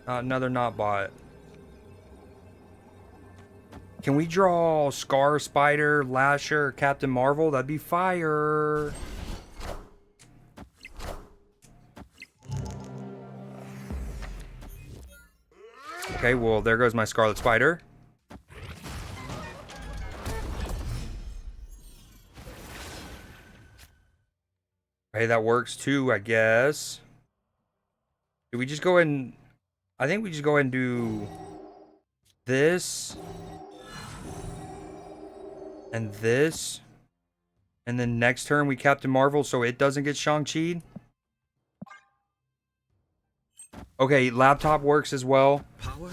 Another not bot. Can we draw Scar, Spider, Lasher, Captain Marvel? That'd be fire. Okay, well, there goes my Scarlet Spider. Okay, that works too, I guess. Do we just go ahead and... I think we just go ahead and do this. And this. And then next turn we Captain Marvel so it doesn't get Shang-Chi'd. Okay, laptop works as well.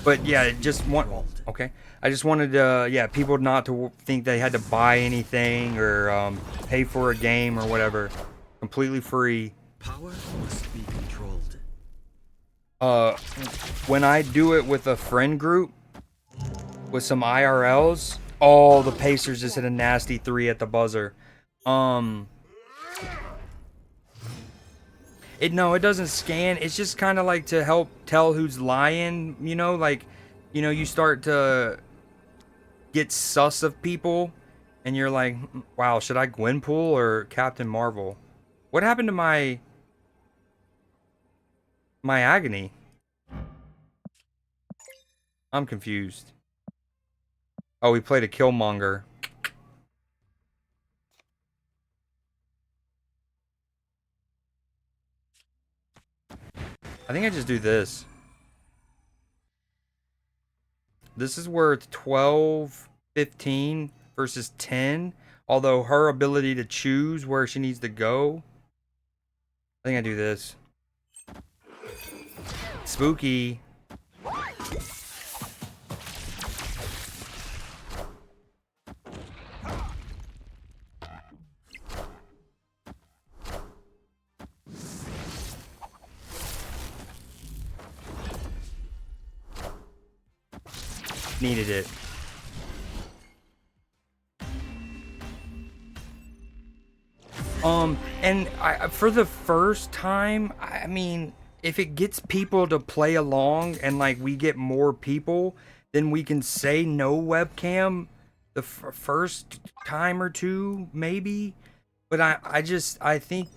But yeah, just want... Okay. I just wanted yeah, people not to think they had to buy anything or pay for a game or whatever. Completely free. Power must be controlled. When I do it with a friend group, with some IRLs, oh, the Pacers just hit a nasty 3 at the buzzer. It doesn't scan. It's just kind of like to help tell who's lying, you know, like, you know, you start to get sus of people and you're like, wow, should I Gwenpool or Captain Marvel? What happened to my agony? I'm confused. Oh, we played a Killmonger. I think I just do this. This is worth 12, 15 versus 10. Although her ability to choose where she needs to go. I think I do this. Spooky. Needed it. And for the first time, I mean, if it gets people to play along and like we get more people, then we can say no webcam the first time or two, maybe. But I think,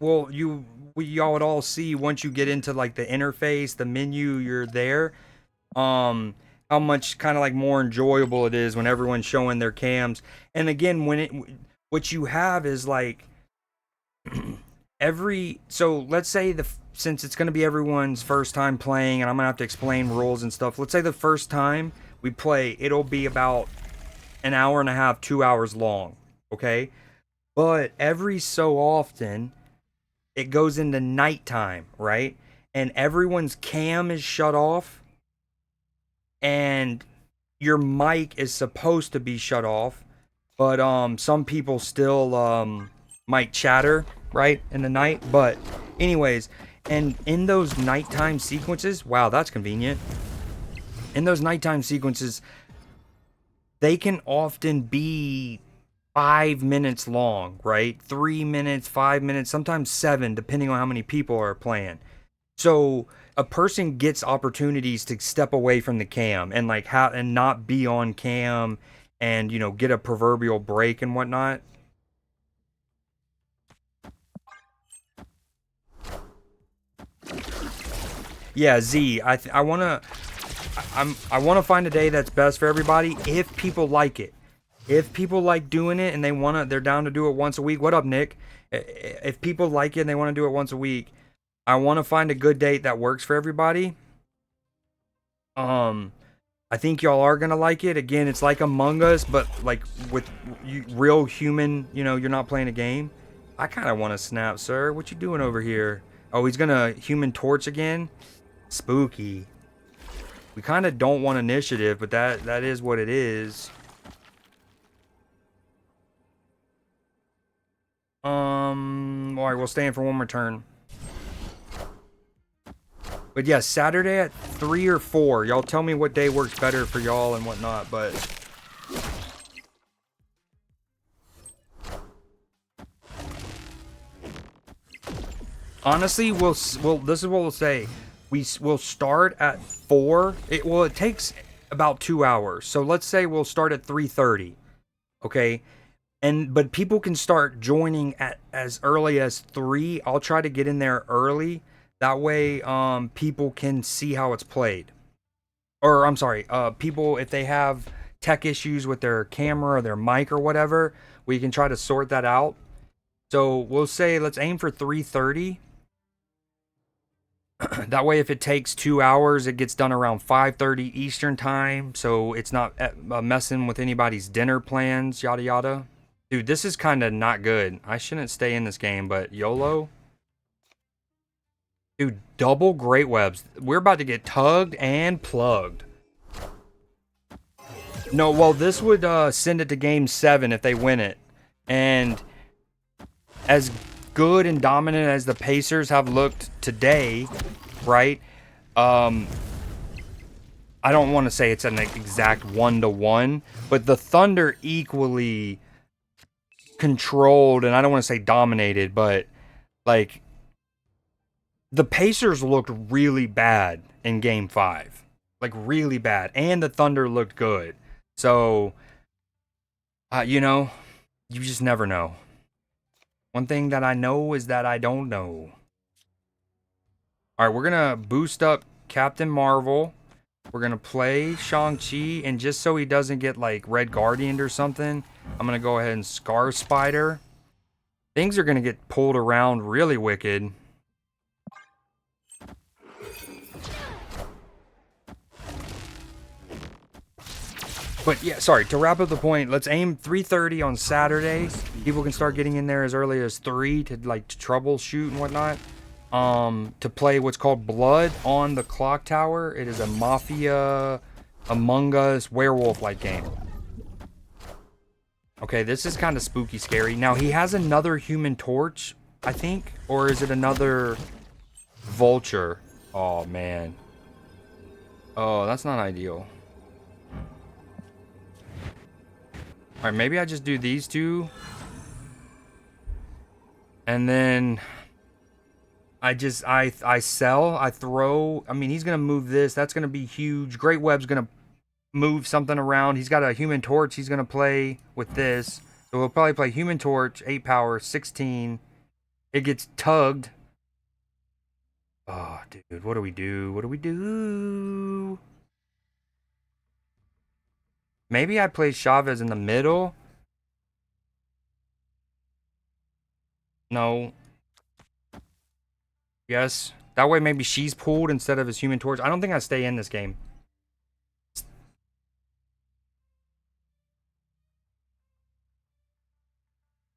well, y'all would all see once you get into like the interface, the menu, you're there. How much kind of like more enjoyable it is when everyone's showing their cams. And again, what you have is like so let's say since it's going to be everyone's first time playing and I'm going to have to explain rules and stuff. Let's say the first time we play, it'll be about an hour and a half, 2 hours long. Okay. But every so often it goes into nighttime, right? And everyone's cam is shut off. And your mic is supposed to be shut off, but some people still might chatter, right, in the night. But anyways, and in those nighttime sequences, wow, that's convenient. In those nighttime sequences, they can often be 5 minutes long, right? 3 minutes, 5 minutes, sometimes 7, depending on how many people are playing. So a person gets opportunities to step away from the cam and like and not be on cam and, you know, get a proverbial break and whatnot. Yeah, Z, I want to find a day that's best for everybody if people like it. If people like doing it and they're down to do it once a week. What up, Nick? If people like it and they want to do it once a week, I want to find a good date that works for everybody. I think y'all are gonna like it. Again, it's like Among Us, but like with real human. You know, you're not playing a game. I kind of want to snap, sir. What you doing over here? Oh, he's gonna Human Torch again? Spooky. We kind of don't want initiative, but that is what it is. Alright, we'll stay in for one more turn. But yeah, Saturday at 3 or 4. Y'all tell me what day works better for y'all and whatnot, but... Honestly, we'll this is what we'll say. We'll start at 4. It takes about 2 hours. So let's say we'll start at 3:30. Okay? But people can start joining at as early as 3. I'll try to get in there early. That way people can see how it's played. Or I'm sorry, people, if they have tech issues with their camera or their mic or whatever, we can try to sort that out. So we'll say let's aim for 3:30. That way if it takes 2 hours, it gets done around 5:30 Eastern time, so it's not messing with anybody's dinner plans, yada yada. Dude, this is kind of not good. I shouldn't stay in this game, but YOLO. Dude, double great webs. We're about to get tugged and plugged. No, well, this would send it to game 7 if they win it. And as good and dominant as the Pacers have looked today, right? I don't want to say it's an exact 1-to-1, but the Thunder equally controlled, and I don't want to say dominated, but like the Pacers looked really bad in game 5. Like really bad. And the Thunder looked good. So you know, you just never know. One thing that I know is that I don't know. All right, we're going to boost up Captain Marvel. We're going to play Shang-Chi. And just so he doesn't get, like, Red Guardian or something, I'm going to go ahead and Scar Spider. Things are going to get pulled around really wicked. But yeah, sorry, to wrap up the point, let's aim 3:30 on Saturday. People can start getting in there as early as 3 to like troubleshoot and whatnot. To play what's called Blood on the Clock Tower. It is a Mafia Among Us werewolf-like game. Okay, this is kind of spooky scary. Now he has another Human Torch, I think, or is it another Vulture? Oh man. Oh, that's not ideal. Alright, maybe I just do these two. And then I sell, I throw. I mean, he's going to move this. That's going to be huge. Great Web's going to move something around. He's got a Human Torch he's going to play with this. So we'll probably play Human Torch, 8 power, 16. It gets tugged. Oh, dude, what do we do? What do we do? Maybe I play Chavez in the middle. No. Yes. That way maybe she's pulled instead of his Human Torch. I don't think I stay in this game.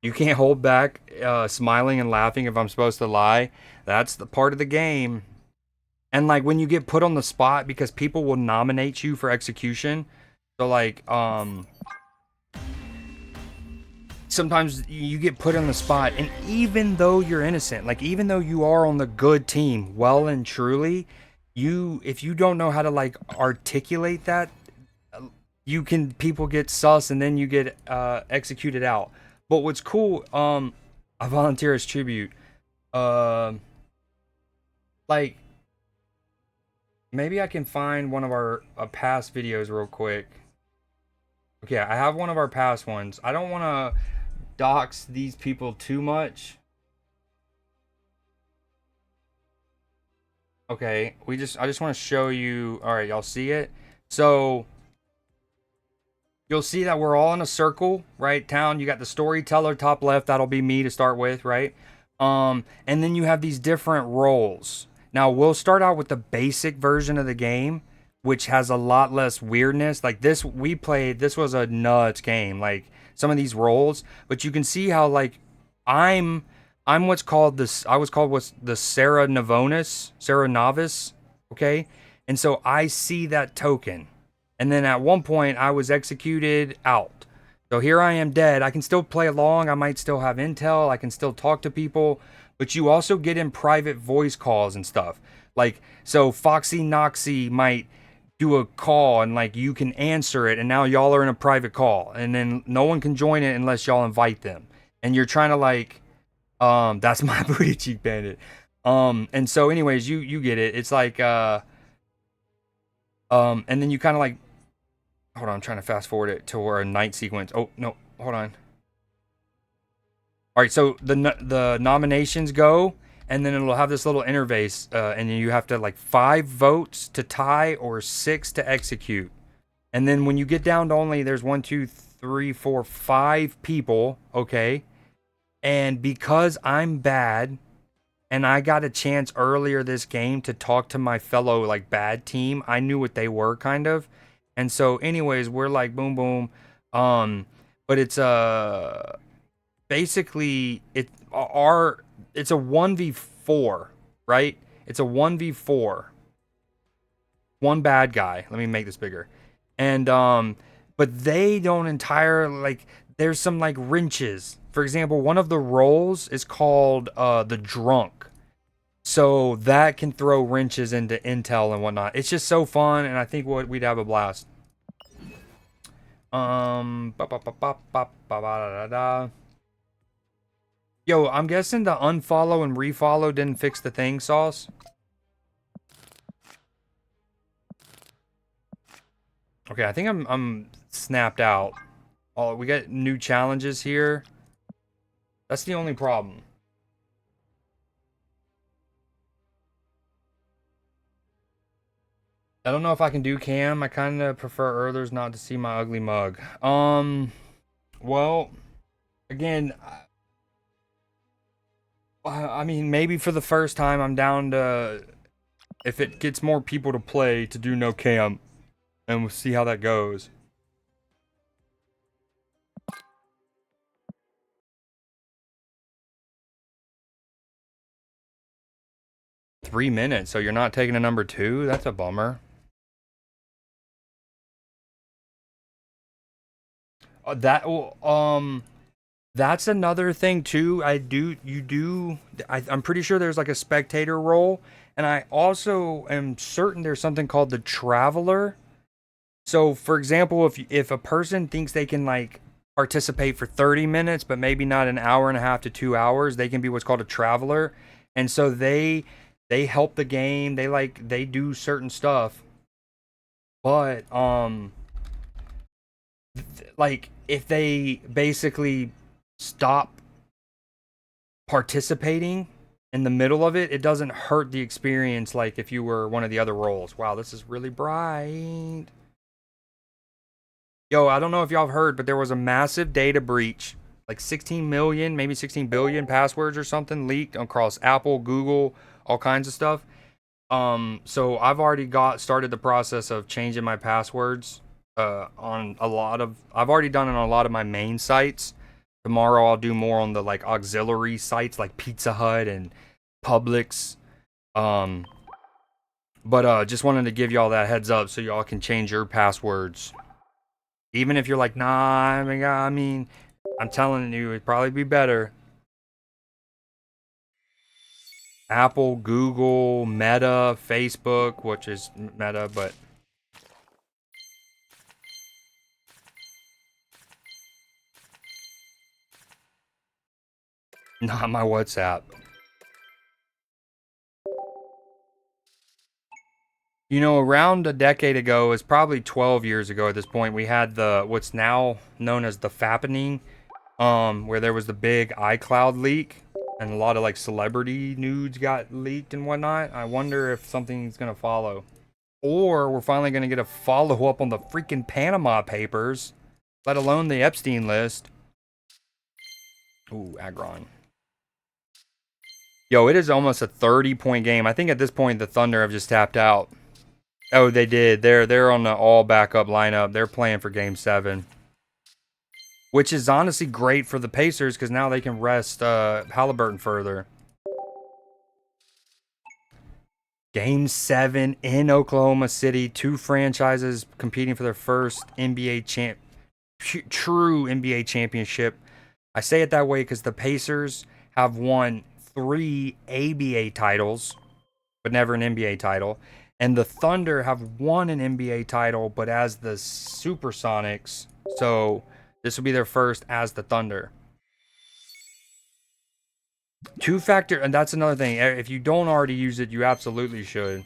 You can't hold back smiling and laughing if I'm supposed to lie. That's the part of the game. And like when you get put on the spot because people will nominate you for execution. So like sometimes you get put on the spot, and even though you're innocent, like even though you are on the good team, well and truly, if you don't know how to like articulate that, people get sus and then you get executed out. But what's cool, I volunteer as tribute. Like maybe I can find one of our past videos real quick. Okay, I have one of our past ones. I don't want to dox these people too much. Okay, I just want to show you. All right, y'all see it? So you'll see that we're all in a circle, right? Town, you got the storyteller top left, that'll be me to start with, right? And then you have these different roles. Now, we'll start out with the basic version of the game, which has a lot less weirdness. Like this was a nuts game, like some of these roles, but you can see how like I'm what's called this. I was called what's the Sarah Navonis, Sarah Novice. Okay, and so I see that token, and then at one point I was executed out. So here I am dead. I can still play along. I might still have intel. I can still talk to people, but you also get in private voice calls and stuff. Like so, Foxy Noxy might do a call and like you can answer it, and now y'all are in a private call, and then no one can join it unless y'all invite them, and you're trying to like that's my booty cheek bandit. And so anyways, you get it. It's like and then you kind of like hold on, I'm trying to fast forward it to where a night sequence. Oh, no, hold on. All right, so the nominations go and then it'll have this little interface and you have to like 5 votes to tie or 6 to execute. And then when you get down to only there's 1 2 3 4 5 people, okay? And because I'm bad and I got a chance earlier this game to talk to my fellow like bad team, I knew what they were kind of. And so anyways, we're like boom boom. But it's basically it's a 1v4, right? It's a 1v4. One bad guy. Let me make this bigger. And but they don't entirely like there's some like wrenches. For example, one of the roles is called the drunk. So that can throw wrenches into intel and whatnot. It's just so fun, and I think we'd have a blast. Yo, I'm guessing the unfollow and refollow didn't fix the thing, Sauce. Okay, I think I'm snapped out. Oh, we got new challenges here. That's the only problem. I don't know if I can do cam. I kind of prefer others not to see my ugly mug. Well, again, I mean, maybe for the first time, I'm down to, if it gets more people to play, to do no cam, and we'll see how that goes. $3 minutes, so you're not taking a number 2? That's a bummer. That's another thing too. I'm pretty sure there's like a spectator role, and I also am certain there's something called the traveler. So, for example, if a person thinks they can like participate for 30 minutes, but maybe not an hour and a half to 2 hours, they can be what's called a traveler, and so they help the game. They do certain stuff, but like if they basically stop participating in the middle of it, it doesn't hurt the experience like if you were one of the other roles. Wow, this is really bright. Yo, I don't know if y'all have heard, but there was a massive data breach. Like 16 million, maybe 16 billion passwords or something leaked across Apple, Google, all kinds of stuff. So I've already started the process of changing my passwords on I've already done it on a lot of my main sites. Tomorrow I'll do more on the like auxiliary sites like Pizza Hut and Publix. But just wanted to give y'all that heads up so y'all can change your passwords. Even if you're like, nah, I mean, I'm telling you, it'd probably be better. Apple, Google, Meta, Facebook, which is Meta, but not my WhatsApp. You know, around a decade ago, it's probably 12 years ago at this point, we had what's now known as the fappening, where there was the big iCloud leak and a lot of like celebrity nudes got leaked and whatnot. I wonder if something's gonna follow. Or we're finally gonna get a follow-up on the freaking Panama Papers, let alone the Epstein list. Ooh, Agron. Yo, it is almost a 30-point game. I think at this point the Thunder have just tapped out. Oh, they did. They're on the all backup lineup. They're playing for game 7. which is honestly great for the Pacers because now they can rest Halliburton further. Game 7 in Oklahoma City. Two franchises competing for their first true NBA championship. I say it that way because the Pacers have won 3 ABA titles, but never an NBA title. And the Thunder have won an NBA title, but as the Supersonics. So this will be their first as the Thunder. Two-factor, and that's another thing. If you don't already use it, you absolutely should.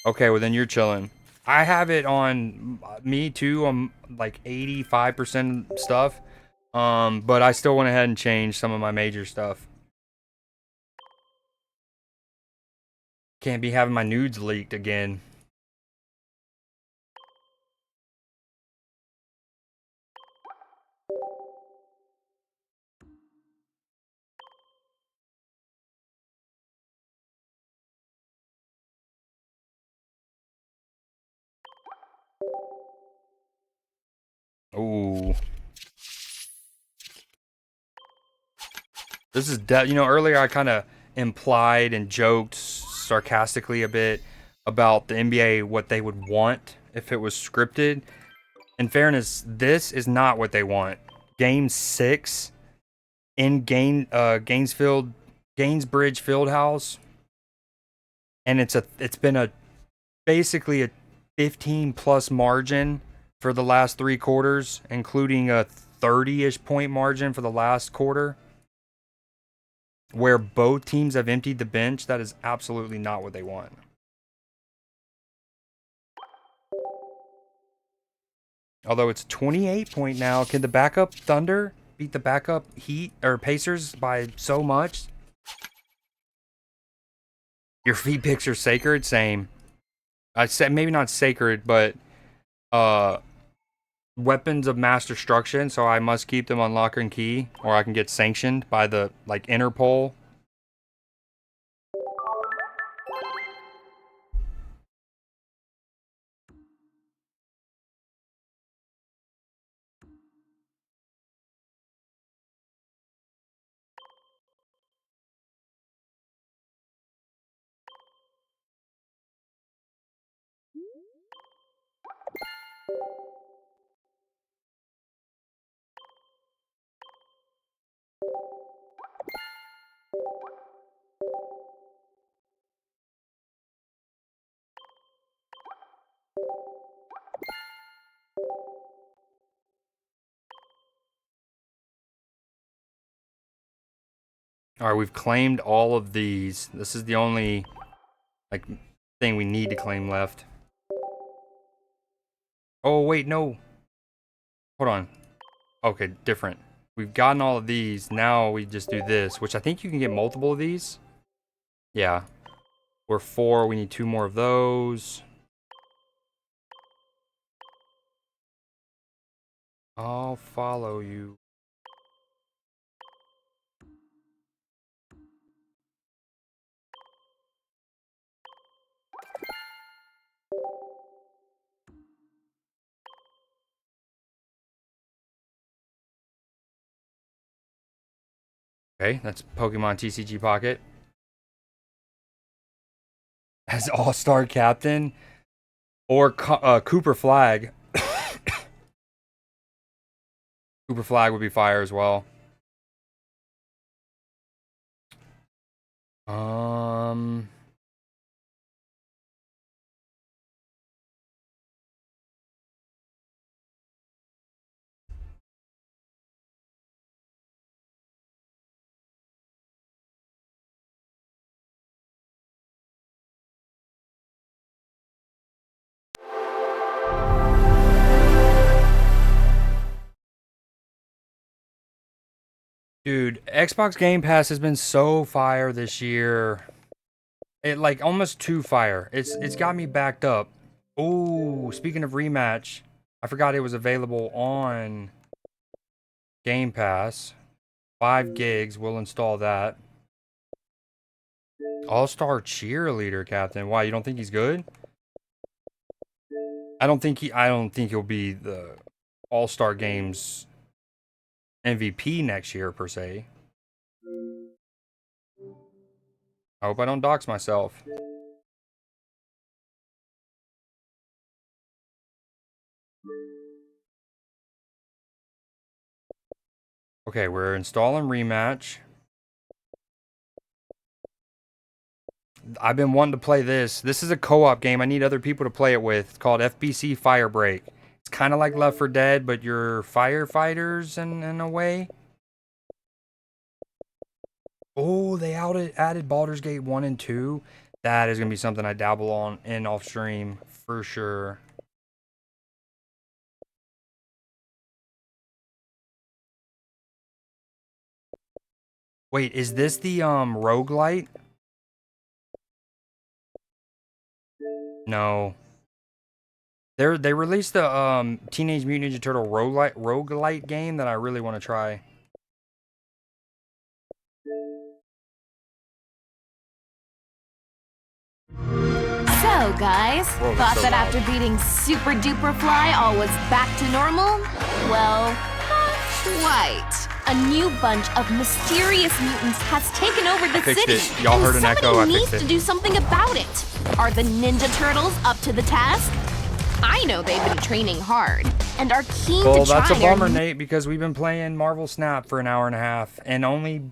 Okay, well then you're chilling. I have it on me too. I'm like 85% stuff. But I still went ahead and changed some of my major stuff. Can't be having my nudes leaked again. Ooh. This is earlier I kind of implied and joked sarcastically a bit about the NBA what they would want if it was scripted. In fairness, this is not what they want. Game 6 in Gainesbridge Fieldhouse, and it's been a basically a 15 plus margin for the last 3 quarters, including a 30-ish point margin for the last quarter, where both teams have emptied the bench. That is absolutely not what they want. Although it's 28 point now, can the backup Thunder beat the backup Heat or Pacers by so much? Your feet picks are sacred, same. I said maybe not sacred, but weapons of mass destruction, so I must keep them on lock and key, or I can get sanctioned by the Interpol. All right, we've claimed all of these. This is the only thing we need to claim left. Oh wait, no. Hold on. Okay, different. We've gotten all of these. Now we just do this, which I think you can get multiple of these. Yeah. We're 4. We need 2 more of those. I'll follow you. Okay, that's Pokemon TCG Pocket. As All-Star Captain. Or Cooper Flag. Cooper Flag would be fire as well. Dude, Xbox Game Pass has been so fire this year. It almost too fire. It's got me backed up. Oh, speaking of Rematch, I forgot it was available on Game Pass. 5 gigs, we'll install that. All-Star Cheerleader Captain. Why, you don't think he's good? I don't think he'll be the All-Star Games MVP next year per se. I hope I don't dox myself. Okay, we're installing Rematch. I've been wanting to play this. This is a co-op game. I need other people to play it with. It's called FBC Firebreak. It's kind of like Left 4 Dead, but you're firefighters in a way. Oh, they added Baldur's Gate 1 and 2. That is going to be something I dabble on in off stream for sure. Wait, is this the roguelite? No. They released the Teenage Mutant Ninja Turtle roguelite game that I really want to try. So, guys, Whoa, thought so that loud. after beating Super Duper Fly, all was back to normal? Well, not quite. A new bunch of mysterious mutants has taken over the fixed city, it. Y'all and heard an somebody echo, I needs fixed to it. do something about it. Are the Ninja Turtles up to the task? I know they've been training hard and are keen Well, to try that's a their bummer, Nate, because we've been playing Marvel Snap for an hour and a half and only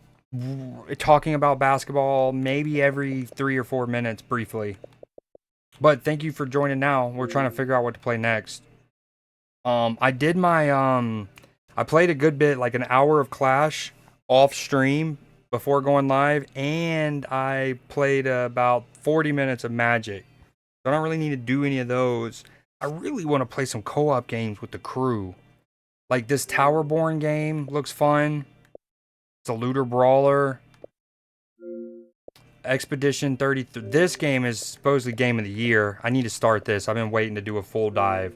talking about basketball maybe every 3 or 4 minutes briefly. But thank you for joining now. We're trying to figure out what to play next. I did my I played a good bit, like an hour of Clash off stream before going live, and I played about 40 minutes of Magic. So I don't really need to do any of those. I really want to play some co-op games with the crew. Like this Towerborn game looks fun. It's a looter brawler. Expedition 33. This game is supposedly game of the year. I need to start this. I've been waiting to do a full dive.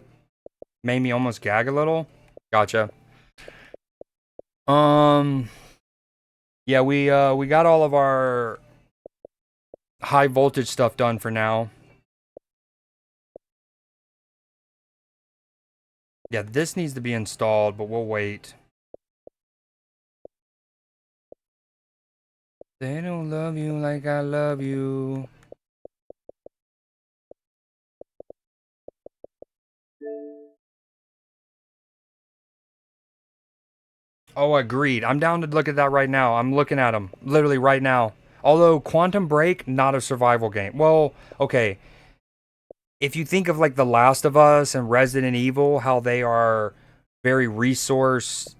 Made me almost gag a little. Gotcha. Yeah, we got all of our high voltage stuff done for now. Yeah, this needs to be installed, but we'll wait. They don't love you like I love you. Oh, agreed. I'm down to look at that right now. I'm looking at them literally right now. Although Quantum Break, not a survival game. Well, okay. If you think of like The Last of Us and Resident Evil, how they are very resource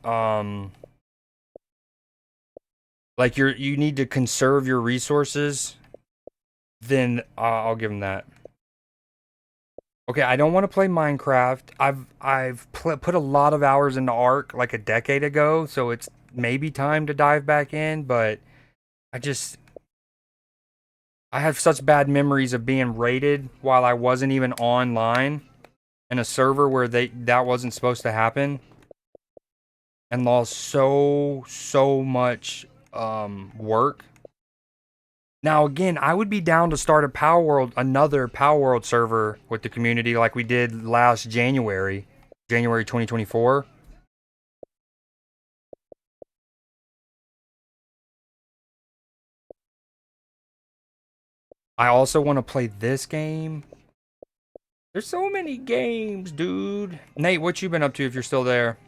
like you need to conserve your resources, then I'll give them that. Okay, I don't want to play Minecraft. I've put a lot of hours into Ark like a decade ago, so it's maybe time to dive back in, but I just I have such bad memories of being raided while I wasn't even online in a server where that wasn't supposed to happen, and lost so much work. Now again, I would be down to start another Power World server with the community like we did last January 2024. I also want to play this game. There's so many games, dude. Nate, what you been up to if you're still there?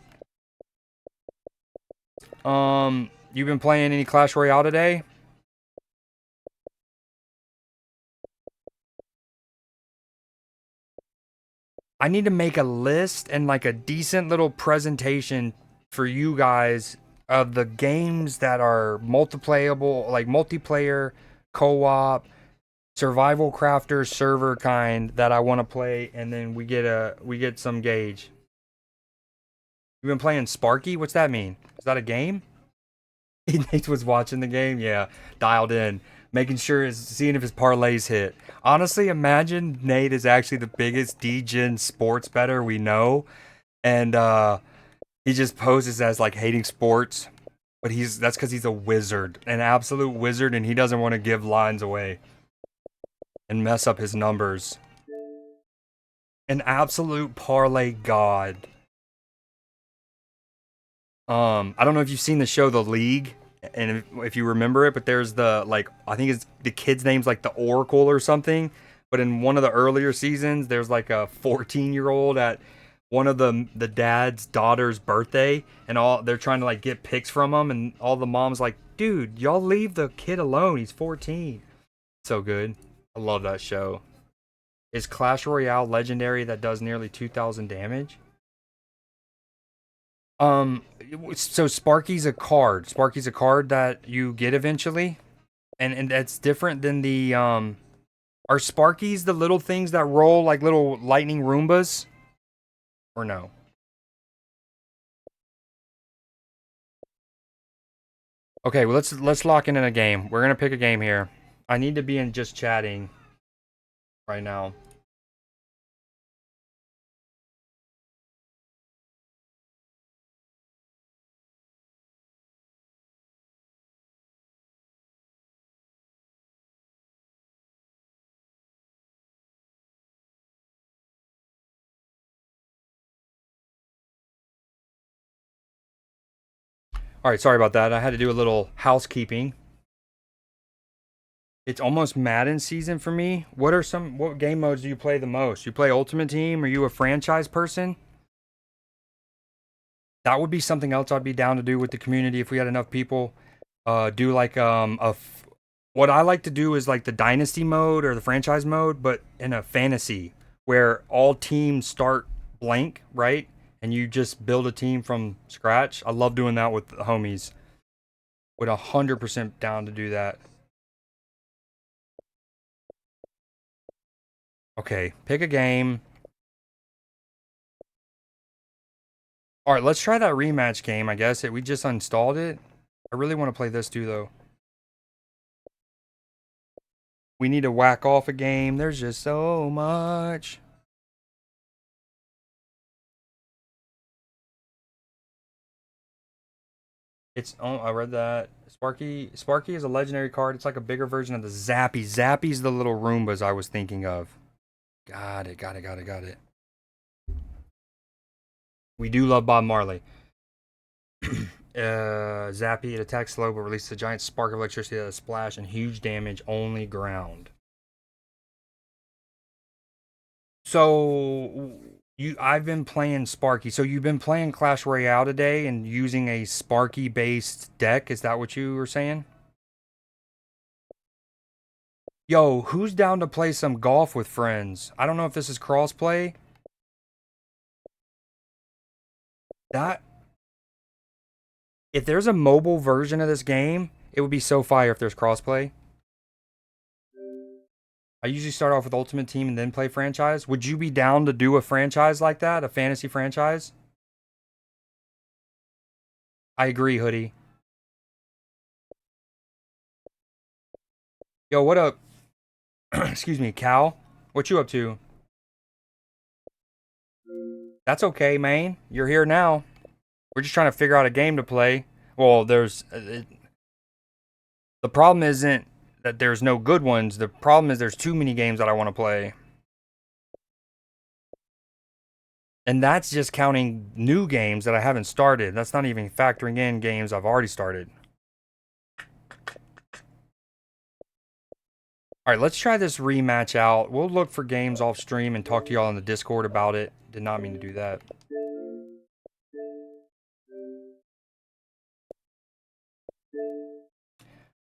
You been playing any Clash Royale today? I need to make a list and like a decent little presentation for you guys of the games that are multiplayable, like multiplayer, co-op, survival crafter server kind that I want to play, and then we get some gauge. You been playing Sparky? What's that mean? Is that a game? Nate was watching the game, yeah, dialed in, making sure seeing if his parlays hit. Honestly, imagine Nate is actually the biggest DGen sports bettor we know, and he just poses as like hating sports, but that's because he's a wizard, an absolute wizard, and he doesn't want to give lines away and mess up his numbers. An absolute parlay god. I don't know if you've seen the show The League, and if you remember it, but there's the like I think it's the kid's name's like the Oracle or something. But in one of the earlier seasons, there's like a 14-year-old at one of the dad's daughter's birthday, and all they're trying to like get pics from him, and all the moms like, dude, y'all leave the kid alone. He's 14. So good. I love that show. Is Clash Royale legendary that does nearly 2,000 damage? Um, so Sparky's a card. Sparky's a card that you get eventually, and that's different than the Are Sparkies the little things that roll like little lightning Roombas, or no? Okay, well let's lock in a game. We're gonna pick a game here. I need to be in just chatting right now. All right, sorry about that. I had to do a little housekeeping. It's almost Madden season for me. What game modes do you play the most? You play Ultimate Team? Are you a franchise person? That would be something else I'd be down to do with the community if we had enough people. Do like what I like to do is like the dynasty mode or the franchise mode, but in a fantasy where all teams start blank, right? And you just build a team from scratch. I love doing that with the homies. Would 100% down to do that. Okay, pick a game. All right, let's try that rematch game. I guess we just installed it. I really want to play this too, though. We need to whack off a game. There's just so much. It's oh, I read that. Sparky is a legendary card. It's like a bigger version of the Zappy. Zappy's the little Roombas I was thinking of. Got it. We do love Bob Marley. Zappy, it attacks slow but releases a giant spark of electricity that splash and huge damage only ground. So I've been playing Sparky. So you've been playing Clash Royale today and using a Sparky based deck. Is that what you were saying? Yo, who's down to play some golf with friends? I don't know if this is crossplay. That if there's a mobile version of this game, it would be so fire if there's crossplay. I usually start off with Ultimate Team and then play franchise. Would you be down to do a franchise like that, a fantasy franchise? I agree, Hoodie. Yo, what up? Excuse me, Cal. What you up to? That's okay, man. You're here now. We're just trying to figure out a game to play. Well, the problem isn't that there's no good ones. The problem is there's too many games that I want to play. And that's just counting new games that I haven't started. That's not even factoring in games I've already started. All right, let's try this rematch out. We'll look for games off stream and talk to y'all in the Discord about it. Did not mean to do that.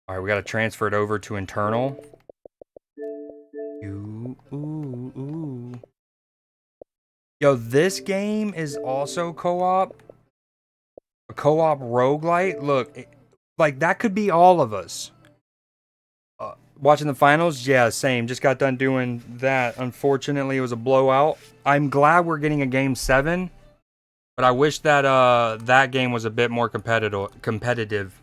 All right, we got to transfer it over to internal. Ooh. Yo, this game is also co-op. A co-op roguelite. Look, like that could be all of us. Watching the finals, yeah, same. Just got done doing that. Unfortunately, it was a blowout. I'm glad we're getting a game 7, but I wish that that game was a bit more competitive.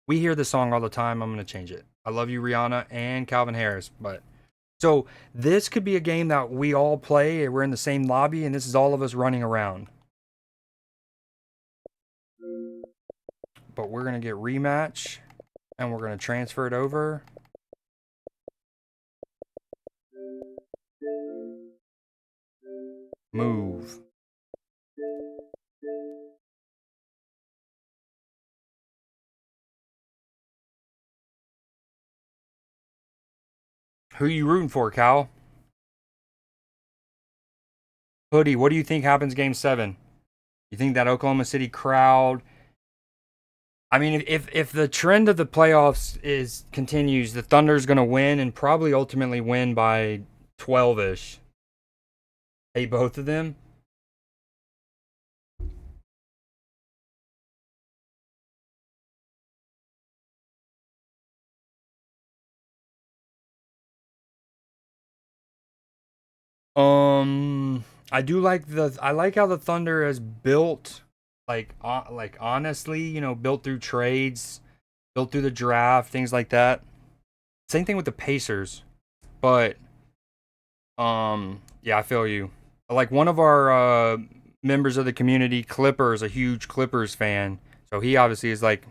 We hear the song all the time. I'm gonna change it. I love you, Rihanna and Calvin Harris. But so this could be a game that we all play. We're in the same lobby, and this is all of us running around. But we're gonna get rematch, and we're gonna transfer it over. Move. Who you rooting for, Cal? Hoodie, what do you think happens game 7? You think that Oklahoma City crowd? I mean, if the trend of the playoffs continues, the Thunder's going to win and probably ultimately win by 12ish. Hey, both of them. I do like I like how the Thunder has built, like honestly, you know, built through trades, built through the draft, things like that. Same thing with the Pacers, but yeah, I feel you. Like one of our members of the community, Clippers, a huge Clippers fan, so he obviously is like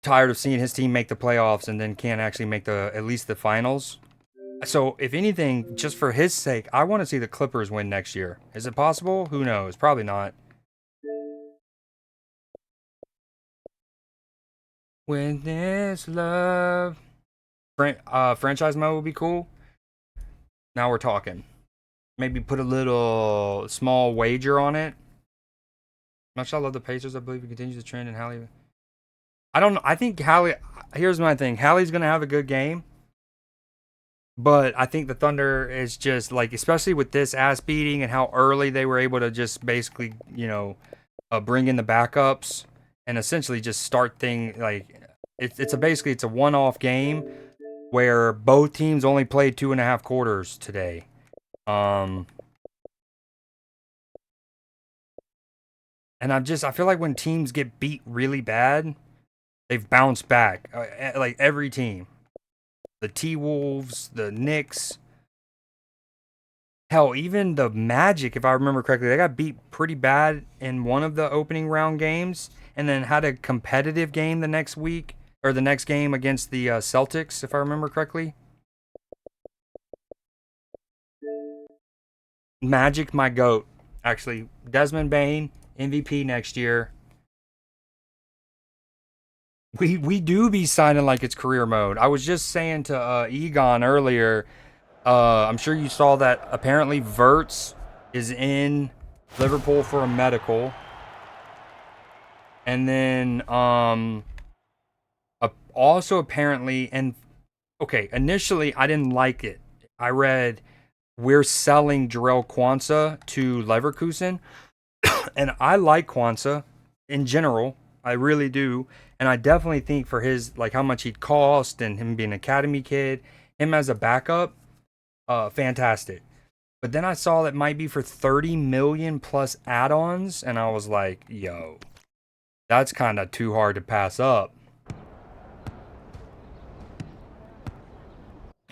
tired of seeing his team make the playoffs and then can't actually make the at least the finals. So, if anything, just for his sake, I want to see the Clippers win next year. Is it possible? Who knows? Probably not. When there's love. Franchise mode would be cool. Now we're talking. Maybe put a little small wager on it. Much I love the Pacers. I believe it continues the trend in Hallie. I don't know. I think Hallie. Here's my thing. Hallie's going to have a good game. But I think the Thunder is just like, especially with this ass beating and how early they were able to just basically, you know, bring in the backups and essentially just start like it's a one-off game where both teams only played 2.5 quarters today. And I feel like when teams get beat really bad, they've bounced back. Like every team. The T-Wolves, the Knicks. Hell, even the Magic, if I remember correctly, they got beat pretty bad in one of the opening round games and then had a competitive game the next week, or the next game against the Celtics, if I remember correctly. Magic, my GOAT. Actually, Desmond Bain, MVP next year. We do be signing like it's career mode. I was just saying to Egon earlier, I'm sure you saw that apparently Verts is in Liverpool for a medical. And then also apparently, and okay, initially I didn't like it. I read we're selling Jarrell Kwanzaa to Leverkusen. And I like Kwanzaa in general. I really do. And I definitely think for his, like how much he'd cost and him being an academy kid, him as a backup, fantastic. But then I saw that might be for 30 million plus add-ons, and I was like, yo, that's kind of too hard to pass up.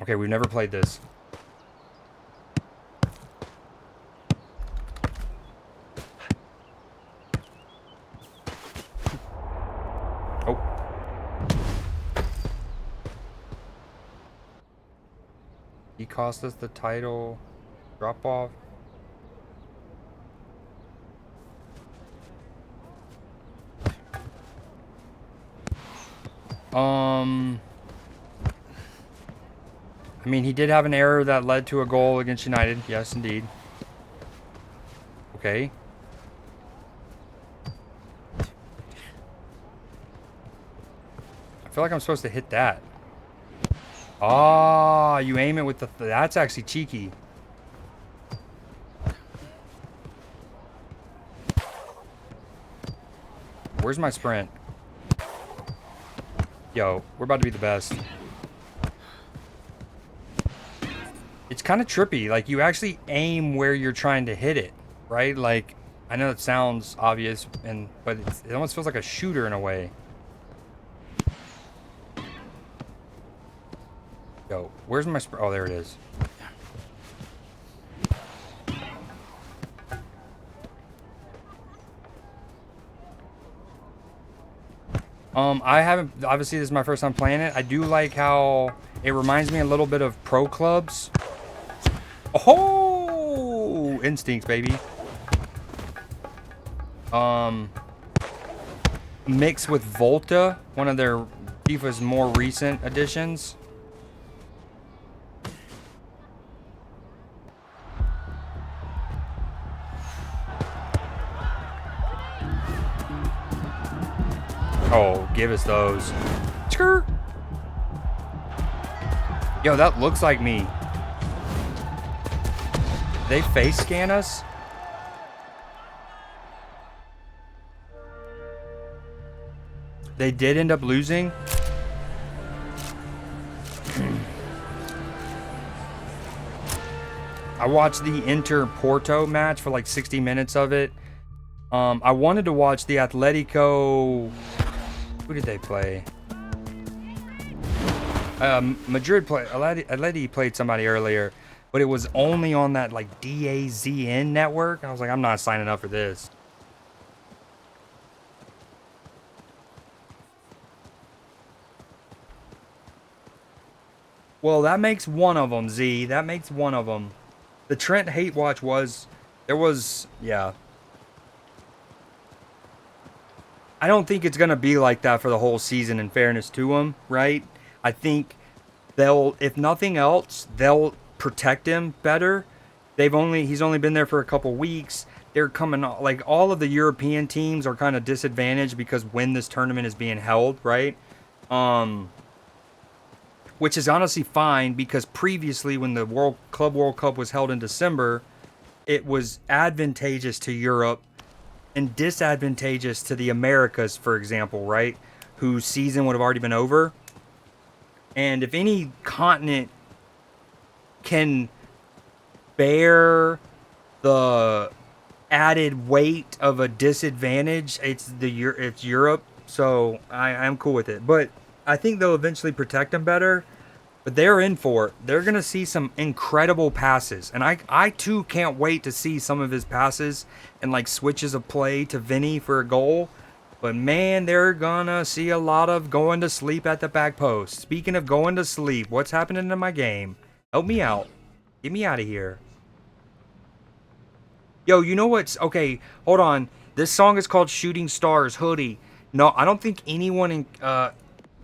Okay, we've never played this. Oh. He cost us the title. Drop off. I mean, he did have an error that led to a goal against United. Yes, indeed. Okay. I feel like I'm supposed to hit that. Ah, you aim it with the... That's actually cheeky. Where's my sprint? Yo, we're about to be the best. It's kind of trippy. Like, you actually aim where you're trying to hit it, right? Like, I know it sounds obvious, but it almost feels like a shooter in a way. Yo, where's my sprint? Oh, there it is. I haven't, obviously this is my first time playing it. I do like how it reminds me a little bit of Pro Clubs. Oh, instincts, baby. Mixed with Volta, one of their FIFA's more recent additions. Oh, give us those. Skirt. Yo, that looks like me. They face scan us? They did end up losing. I watched the Inter Porto match for like 60 minutes of it. I wanted to watch the Atletico. Who did they play? Madrid played. Atleti played somebody earlier, but it was only on that like DAZN network. I was like, I'm not signing up for this. Well, that makes one of them, Z. That makes one of them. The Trent hate watch was... There was... Yeah. I don't think it's going to be like that for the whole season, in fairness to them, right? I think they'll... If nothing else, they'll protect him better. He's only been there for a couple weeks. They're coming... Like, all of the European teams are kind of disadvantaged because when this tournament is being held, right? Which is honestly fine, because previously when the World Cup was held in December, it was advantageous to Europe and disadvantageous to the Americas, for example, right? Whose season would have already been over. And if any continent can bear the added weight of a disadvantage, it's Europe. So I'm cool with it. But I think they'll eventually protect him better, but they're in for it. They're going to see some incredible passes, and I too can't wait to see some of his passes and like switches of play to Vinny for a goal. But man, they're going to see a lot of going to sleep at the back post. Speaking of going to sleep, what's happening in my game? Help me out. Get me out of here. Yo, you know what's... Okay, hold on. This song is called Shooting Stars Hoodie. No, I don't think anyone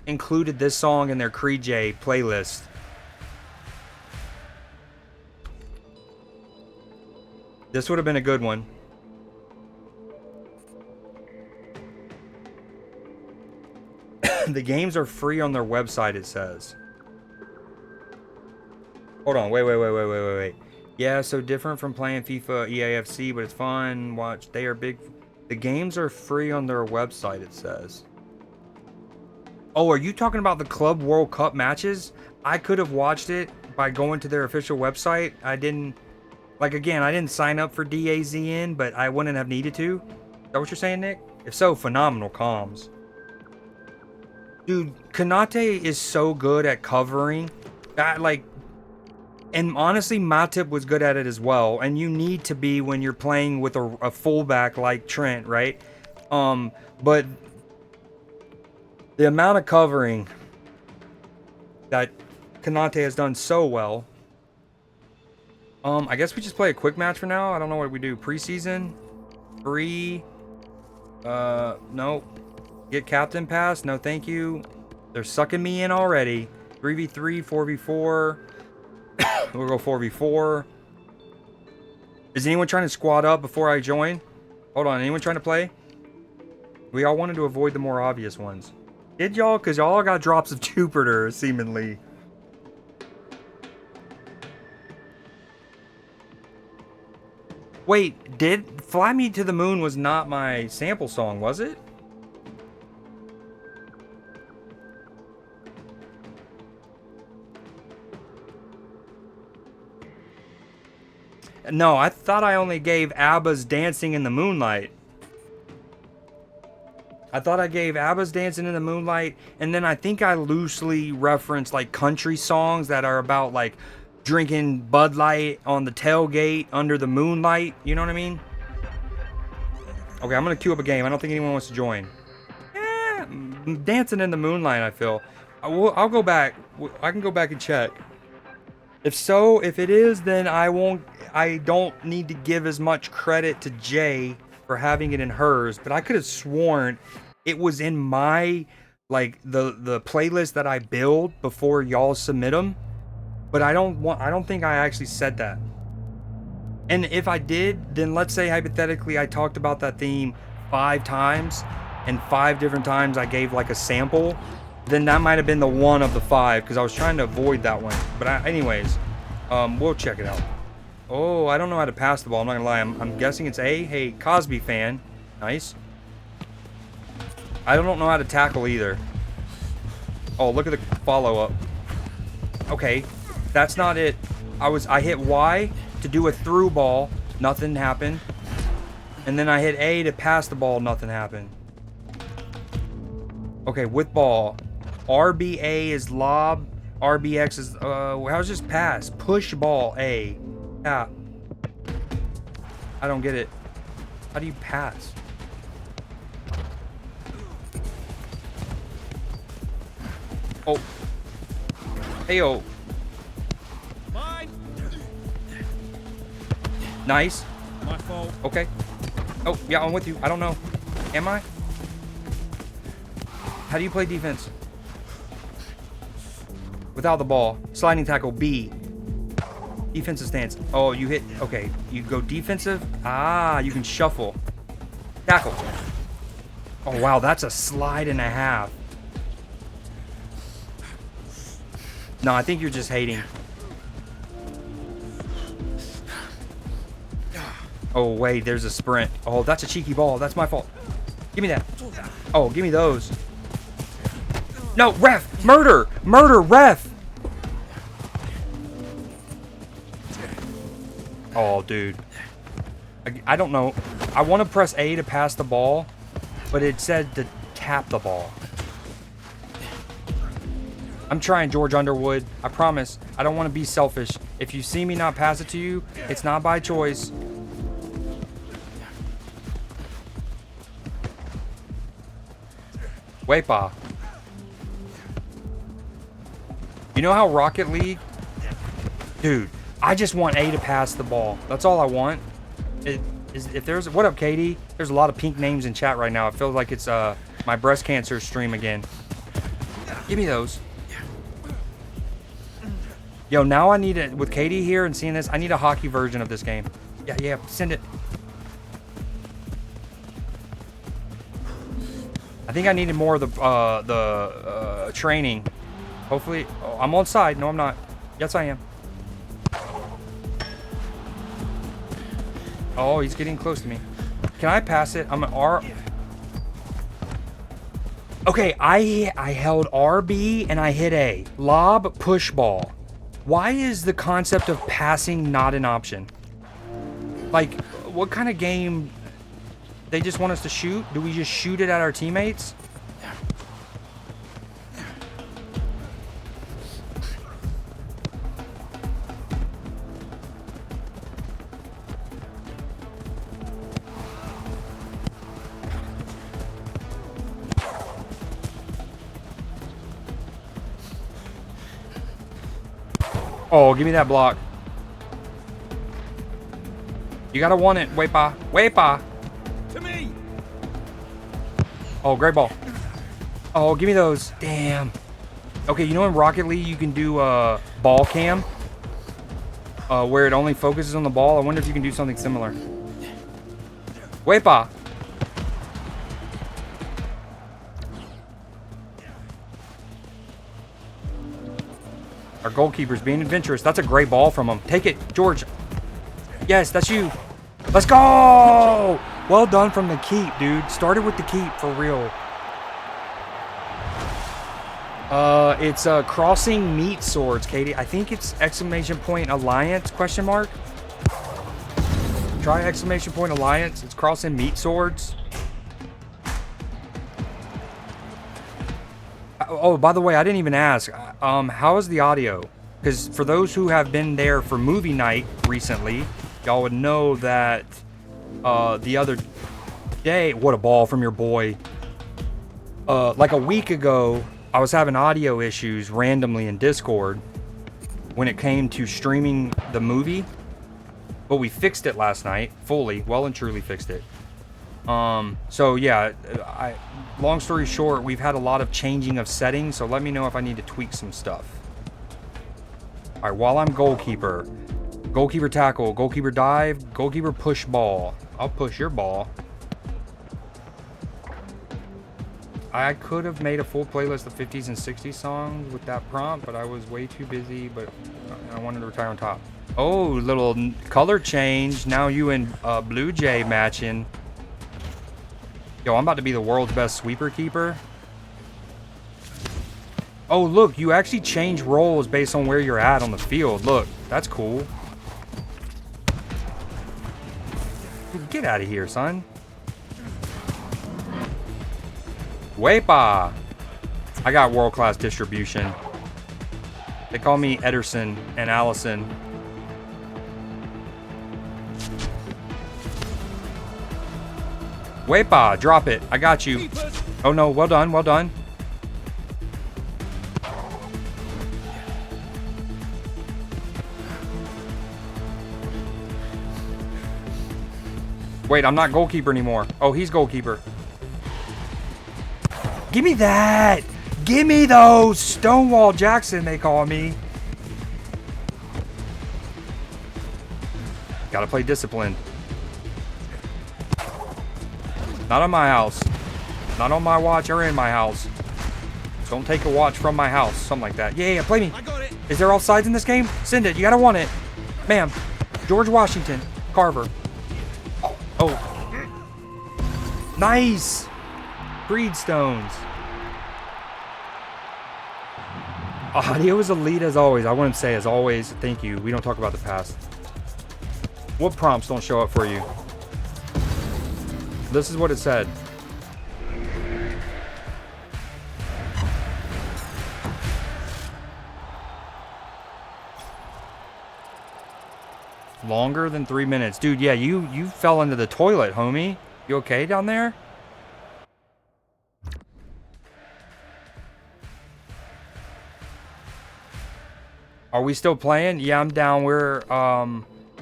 included this song in their Creed J playlist. This would have been a good one. The games are free on their website, it says. Hold on, wait. Yeah, so different from playing FIFA EAFC, but it's fun. Watch, they are big. The games are free on their website, it says. Oh, are you talking about the Club World Cup matches? I could have watched it by going to their official website. I didn't... Like, again, I didn't sign up for DAZN, but I wouldn't have needed to. Is that what you're saying, Nick? If so, phenomenal comms. Dude, Kanate is so good at covering. And honestly, Matip was good at it as well. And you need to be when you're playing with a fullback like Trent, right? But... the amount of covering that Kanate has done so well. I guess we just play a quick match for now. I don't know what we do. Preseason? Free? Nope. Get captain pass? No, thank you. They're sucking me in already. 3v3, 4v4. We'll go 4v4. Is anyone trying to squad up before I join? Hold on, anyone trying to play? We all wanted to avoid the more obvious ones. Did y'all? Because y'all got drops of Jupiter, seemingly. Wait, Fly Me to the Moon was not my sample song, was it? No, I thought I only gave ABBA's Dancing in the Moonlight. I thought I gave ABBA's Dancing in the Moonlight, and then I think I loosely referenced like country songs that are about like drinking Bud Light on the tailgate under the moonlight. You know what I mean? Okay, I'm gonna queue up a game. I don't think anyone wants to join. Yeah, Dancing in the Moonlight, I feel. I'll go back. I can go back and check. If it is, then I don't need to give as much credit to Jay for having it in hers, but I could have sworn it was in my like the playlist that I build before y'all submit them. But I don't think I actually said that. And if I did, then let's say hypothetically I talked about that theme 5 times. and 5 different times I gave like a sample, then that might have been the one of the 5 because I was trying to avoid that one. But anyways, we'll check it out. Oh, I don't know how to pass the ball. I'm not gonna lie. I'm guessing it's A. Hey, Cosby fan. Nice. I don't know how to tackle either. Oh, look at the follow-up. Okay, that's not it. I hit Y to do a through ball. Nothing happened. And then I hit A to pass the ball. Nothing happened. Okay, with ball. RBA is lob. RBX is, how's this pass? Push ball, A. Yeah. I don't get it. How do you pass? Oh. Heyo. Nice. My fault. Okay. Oh, yeah, I'm with you. I don't know. Am I? How do you play defense? Without the ball. Sliding tackle, B. Defensive stance. Oh, you hit. Okay. You go defensive. Ah, you can shuffle. Tackle. Oh, wow. That's a slide and a half. No, I think you're just hating. Oh, wait. There's a sprint. Oh, that's a cheeky ball. That's my fault. Give me that. Oh, give me those. No, ref. Murder. Murder, ref. Oh, dude. I don't know. I want to press A to pass the ball, but it said to tap the ball. I'm trying, George Underwood. I promise. I don't want to be selfish. If you see me not pass it to you, it's not by choice. Wepa. You know how Rocket League? Dude, I just want A to pass the ball. That's all I want. If there's, what up, Katie? There's a lot of pink names in chat right now. It feels like it's my breast cancer stream again. Give me those. Yo, now I need it with Katie here and seeing this. I need a hockey version of this game. Yeah, send it. I think I needed more of the training. Hopefully, oh, I'm on side. No, I'm not. Yes, I am. Oh, he's getting close to me. Can I pass it? I'm an R. Okay, I held RB and I hit A. Lob, push ball. Why is the concept of passing not an option? Like, what kind of game? They just want us to shoot? Do we just shoot it at our teammates? Oh, give me that block. You gotta want it, Wepa. Wepa! To me. Oh, great ball. Oh, give me those. Damn. Okay, you know in Rocket League you can do ball cam? Where it only focuses on the ball? I wonder if you can do something similar. Wepa! Our goalkeeper's being adventurous. That's a great ball from him. Take it, George. Yes, that's you. Let's go! Well done from the keep, dude. Started with the keep, for real. It's crossing meat swords, Katie. I think it's exclamation point alliance, question mark. Try exclamation point alliance. It's crossing meat swords. Oh, by the way, I didn't even ask. How is the audio? Because for those who have been there for movie night recently, y'all would know that the other day, what a ball from your boy. Like a week ago, I was having audio issues randomly in Discord when it came to streaming the movie, but we fixed it last night fully, well and truly fixed it. So yeah, long story short, we've had a lot of changing of settings, so let me know if I need to tweak some stuff. All right, while I'm goalkeeper tackle, goalkeeper dive, goalkeeper push ball. I'll push your ball. I could have made a full playlist of 50s and 60s songs with that prompt, but I was way too busy, but I wanted to retire on top. Oh, little color change. Now you and Blue Jay matching. Yo, I'm about to be the world's best sweeper keeper. Oh, look, you actually change roles based on where you're at on the field. Look, that's cool. Get out of here, son. Wepa! I got world-class distribution. They call me Ederson and Allison. Wepa, drop it. I got you. Oh no, well done, well done. Wait, I'm not goalkeeper anymore. Oh, he's goalkeeper. Give me that! Give me those! Stonewall Jackson, they call me. Gotta play disciplined. Not on my house. Not on my watch or in my house. Don't take a watch from my house. Something like that. Yeah, play me. I got it. Is there offsides in this game? Send it. You gotta want it. Ma'am. George Washington. Carver. Oh. Nice. Freedstones. Audio is elite as always. I wouldn't say as always. Thank you. We don't talk about the past. What prompts don't show up for you? This is what it said. Longer than 3 minutes. Dude, yeah, you fell into the toilet, homie. You okay down there? Are we still playing? Yeah, I'm down. We're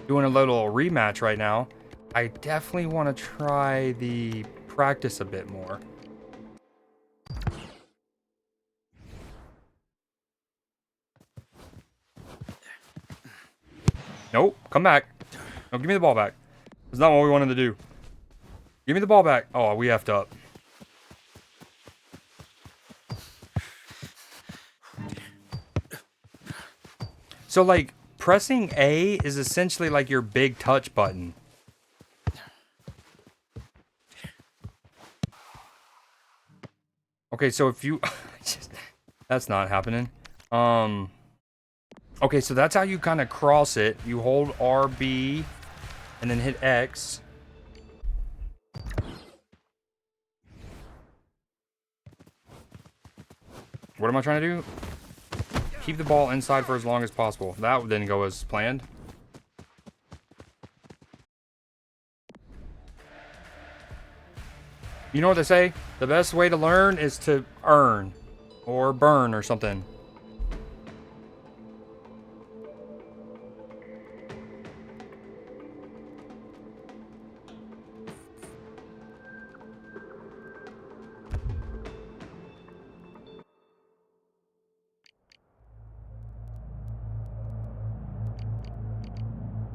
doing a little rematch right now. I definitely want to try the practice a bit more. Nope, come back. No, give me the ball back. That's not what we wanted to do. Give me the ball back. Oh, we effed up. So, like, pressing A is essentially like your big touch button. Okay, so if you... that's not happening. Okay, so that's how you kind of cross it. You hold RB and then hit X. What am I trying to do? Keep the ball inside for as long as possible. That didn't go as planned. You know what they say? The best way to learn is to earn. Or burn or something.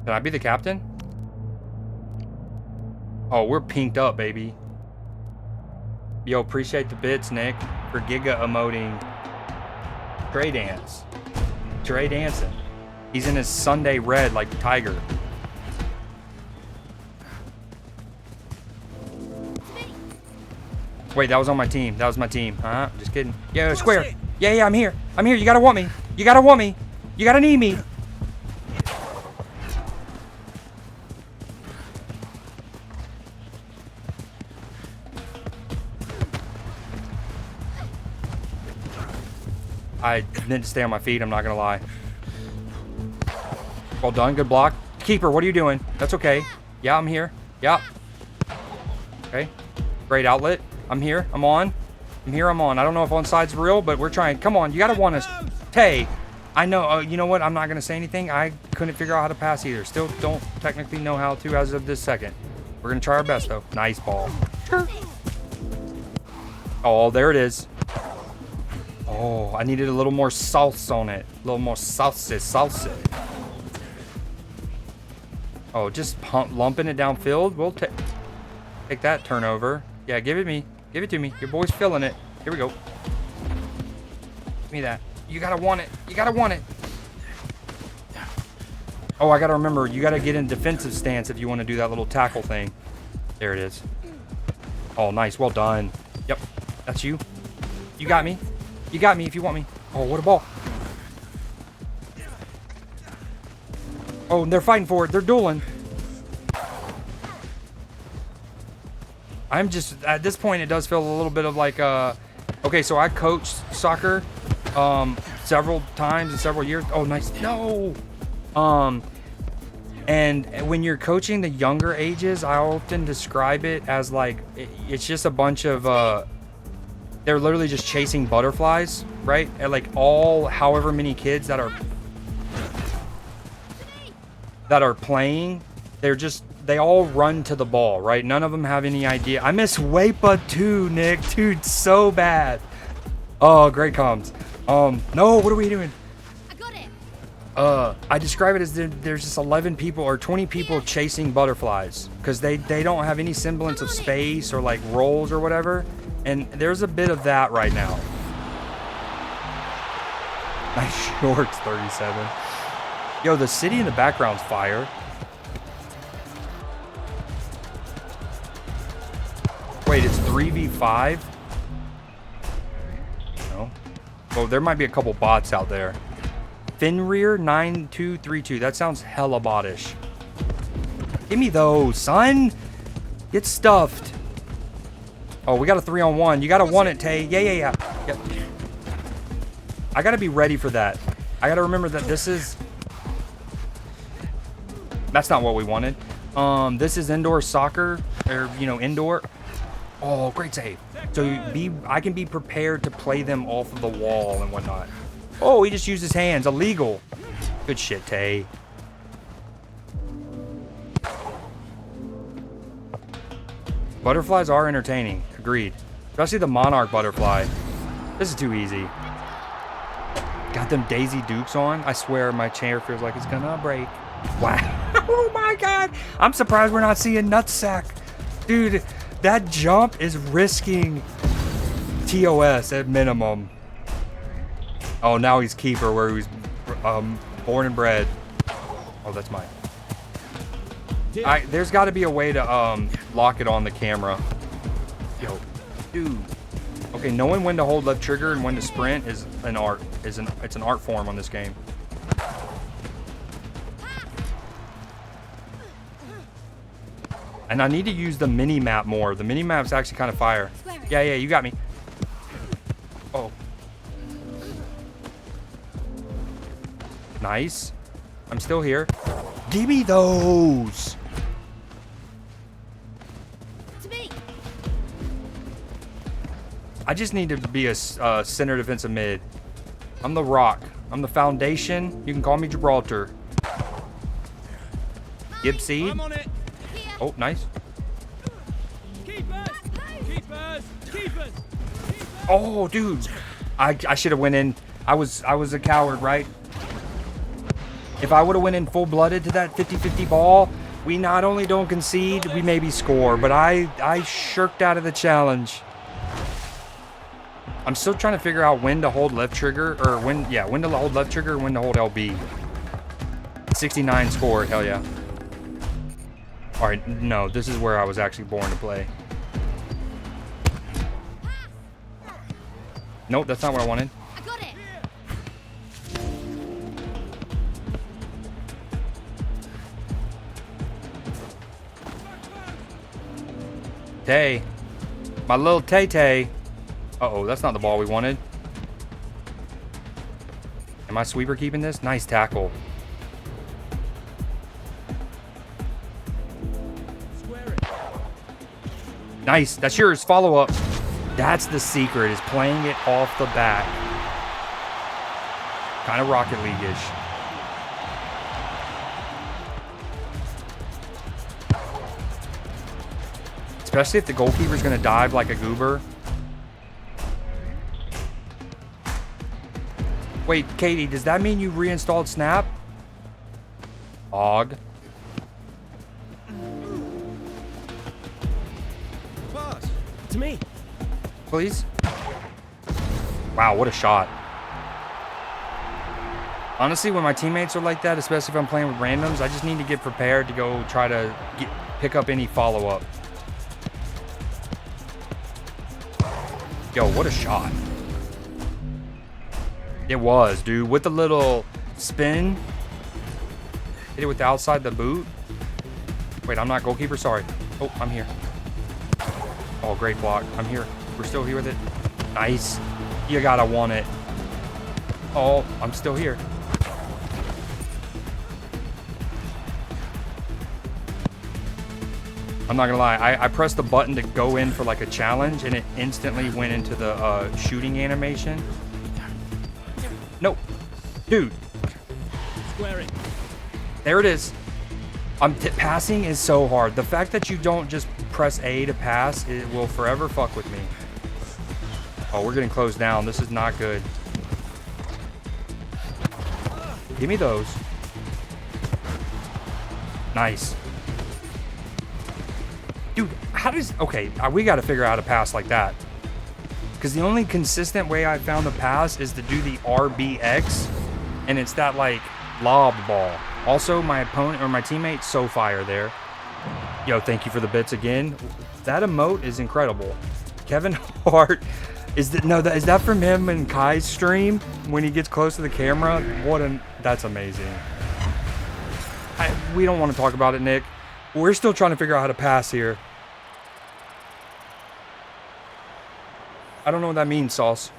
Can I be the captain? Oh, we're pinked up, baby. Yo, appreciate the bits, Nick, for Giga emoting. Trey Dance. Trey dancing. He's in his Sunday red like Tiger. Wait, that was on my team. That was my team. Huh? Just kidding. Yeah, square. Yeah, I'm here. I'm here. You gotta want me. You gotta want me. You gotta need me. I need to stay on my feet, I'm not gonna lie. Well done, good block. Keeper, what are you doing? That's okay. Yeah, I'm here. Yeah. Okay. Great outlet. I'm here. I'm on. I'm here. I'm on. I don't know if onside's real, but we're trying. Come on, you gotta want us. Tay. I know. You know what? I'm not gonna say anything. I couldn't figure out how to pass either. Still don't technically know how to as of this second. We're gonna try our best though. Nice ball. Oh, there it is. Oh, I needed a little more sauce on it. A little more salsa. Oh, just lumping it downfield. We'll take that turnover. Yeah, give it me. Give it to me. Your boy's feeling it. Here we go. Give me that. You gotta want it. You gotta want it. Oh, I gotta remember. You gotta get in defensive stance if you want to do that little tackle thing. There it is. Oh, nice. Well done. Yep. That's you. You got me. You got me if you want me. Oh, what a ball. Oh, they're fighting for it. They're dueling. I'm just, at this point, it does feel a little bit of like, okay, so I coached soccer several times in several years. Oh, nice. No. And when you're coaching the younger ages, I often describe it as like, it's just a bunch of, they're literally just chasing butterflies, right? And like all, however many kids that are playing, they all run to the ball, right? None of them have any idea. I miss Wepa too, Nick. Dude, so bad. Oh, great comms. No, what are we doing? I got it. I describe it as there's just 11 people or 20 people chasing butterflies because they don't have any semblance of space or like roles or whatever. And there's a bit of that right now. Nice shorts, 37. Yo, the city in the background's fire. Wait, it's 3v5? No. Oh, there might be a couple bots out there. Finrear 9232. That sounds hella bottish. Give me those, son. Get stuffed. Oh, we got a 3-on-1. You gotta want it, Tay. Yeah. Yep. I gotta be ready for that. I gotta remember that this is... That's not what we wanted. This is indoor soccer, or, you know, indoor. Oh, great save. So I can be prepared to play them off of the wall and whatnot. Oh, he just used his hands. Illegal. Good shit, Tay. Butterflies are entertaining. Agreed. Especially the monarch butterfly. This is too easy. Got them Daisy Dukes on. I swear my chair feels like it's gonna break. Wow. Oh my god. I'm surprised we're not seeing Nutsack. Dude, that jump is risking TOS at minimum. Oh, now he's keeper where he was born and bred. Oh, that's mine. There's got to be a way to lock it on the camera. Yo, dude. Okay, knowing when to hold left trigger and when to sprint is an art. It's an art form on this game. And I need to use the mini map more. The mini map's actually kind of fire. Yeah, you got me. Oh. Nice. I'm still here. Give me those. To me. I just need to be a center defensive mid. I'm the rock. I'm the foundation. You can call me Gibraltar. Gib seed. I'm on it. Oh, nice. Keepers. Oh, dude. I should have went in. I was a coward, right? If I would have went in full-blooded to that 50-50 ball, we not only don't concede, we maybe score. But I shirked out of the challenge. I'm still trying to figure out when to hold left trigger, or when to hold left trigger and when to hold LB. 69 score, hell yeah. All right, no, this is where I was actually born to play. Nope, that's not what I wanted. I got it. Tay. My little Tay-Tay. Uh-oh, that's not the ball we wanted. Am I sweeper keeping this? Nice tackle. Nice. That's yours. Follow up. That's the secret, is playing it off the back. Kind of Rocket League-ish. Especially if the goalkeeper's going to dive like a goober. Wait, Katie, does that mean you reinstalled Snap? Og. Pass. To me. Please? Wow, what a shot. Honestly, when my teammates are like that, especially if I'm playing with randoms, I just need to get prepared to go try to pick up any follow-up. Yo, what a shot. It was, dude. With the little spin. Hit it with the outside the boot. Wait, I'm not goalkeeper. Sorry. Oh, I'm here. Oh, great block. I'm here. We're still here with it. Nice. You gotta want it. Oh, I'm still here. I'm not gonna lie. I pressed the button to go in for like a challenge, and it instantly went into the shooting animation. Nope. Dude. Squaring. There it is. Passing is so hard. The fact that you don't just press A to pass, it will forever fuck with me. Oh, we're getting closed down. This is not good. Give me those. Nice. Dude, how does... Okay, we got to figure out how to pass like that. Because the only consistent way I found to pass is to do the RBX. And it's that, like, lob ball. Also, my opponent or my teammate, so fire there. Yo, thank you for the bits again. That emote is incredible. Kevin Hart... Is that from him and Kai's stream when he gets close to the camera? That's amazing. We don't want to talk about it, Nick. We're still trying to figure out how to pass here. I don't know what that means, Sauce.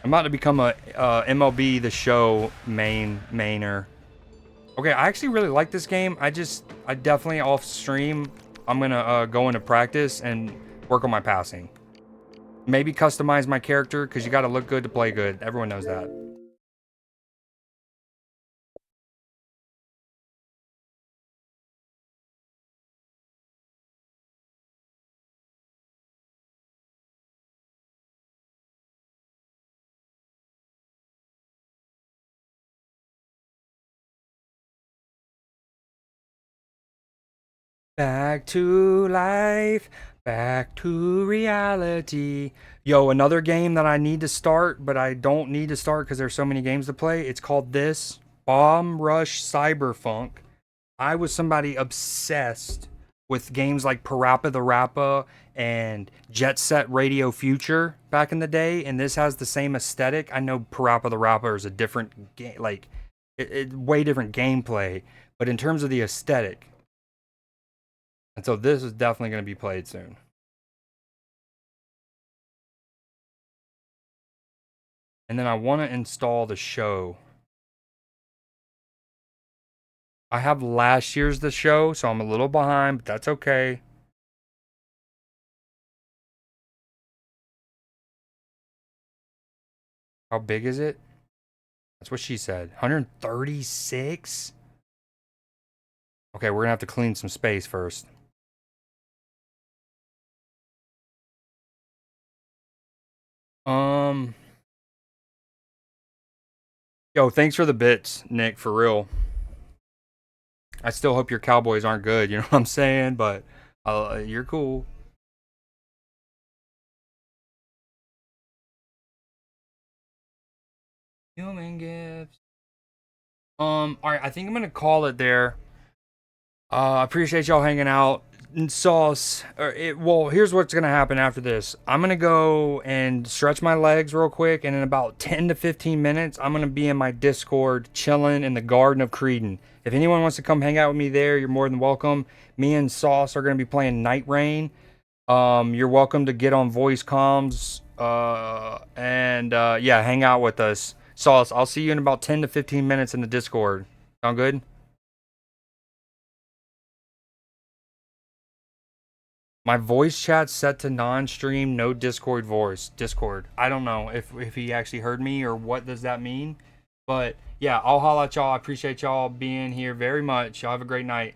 I'm about to become a MLB The Show mainer. Okay, I actually really like this game. I definitely off stream, I'm gonna go into practice and work on my passing. Maybe customize my character, because you gotta look good to play good. Everyone knows that. Back to life, back to reality. Yo, another game that I need to start, but I don't need to start because there's so many games to play. It's called this, Bomb Rush Cyberfunk. I was somebody obsessed with games like Parappa the Rappa and Jet Set Radio Future back in the day, and this has the same aesthetic. I know Parappa the Rappa is a different game, like, way different gameplay, but in terms of the aesthetic. And so this is definitely going to be played soon. And then I want to install the show. I have last year's The Show, so I'm a little behind, but that's okay. How big is it? That's what she said. 136? Okay, we're going to have to clean some space first. Yo, thanks for the bits, Nick, for real. I still hope your Cowboys aren't good, you know what I'm saying? But you're cool. Human gifts. Alright, I think I'm gonna call it there. Appreciate y'all hanging out. Sauce. Well, here's what's gonna happen after this. I'm gonna go and stretch my legs real quick, and in about 10 to 15 minutes, I'm gonna be in my Discord chilling in the Garden of Creedon. If anyone wants to come hang out with me there, you're more than welcome. Me and Sauce are gonna be playing Night Rain. You're welcome to get on voice comms. Yeah, hang out with us. Sauce, I'll see you in about 10 to 15 minutes in the Discord. Sound good? My voice chat's set to non-stream, no Discord voice. Discord. I don't know if he actually heard me or what does that mean. But yeah, I'll holla at y'all. I appreciate y'all being here very much. Y'all have a great night.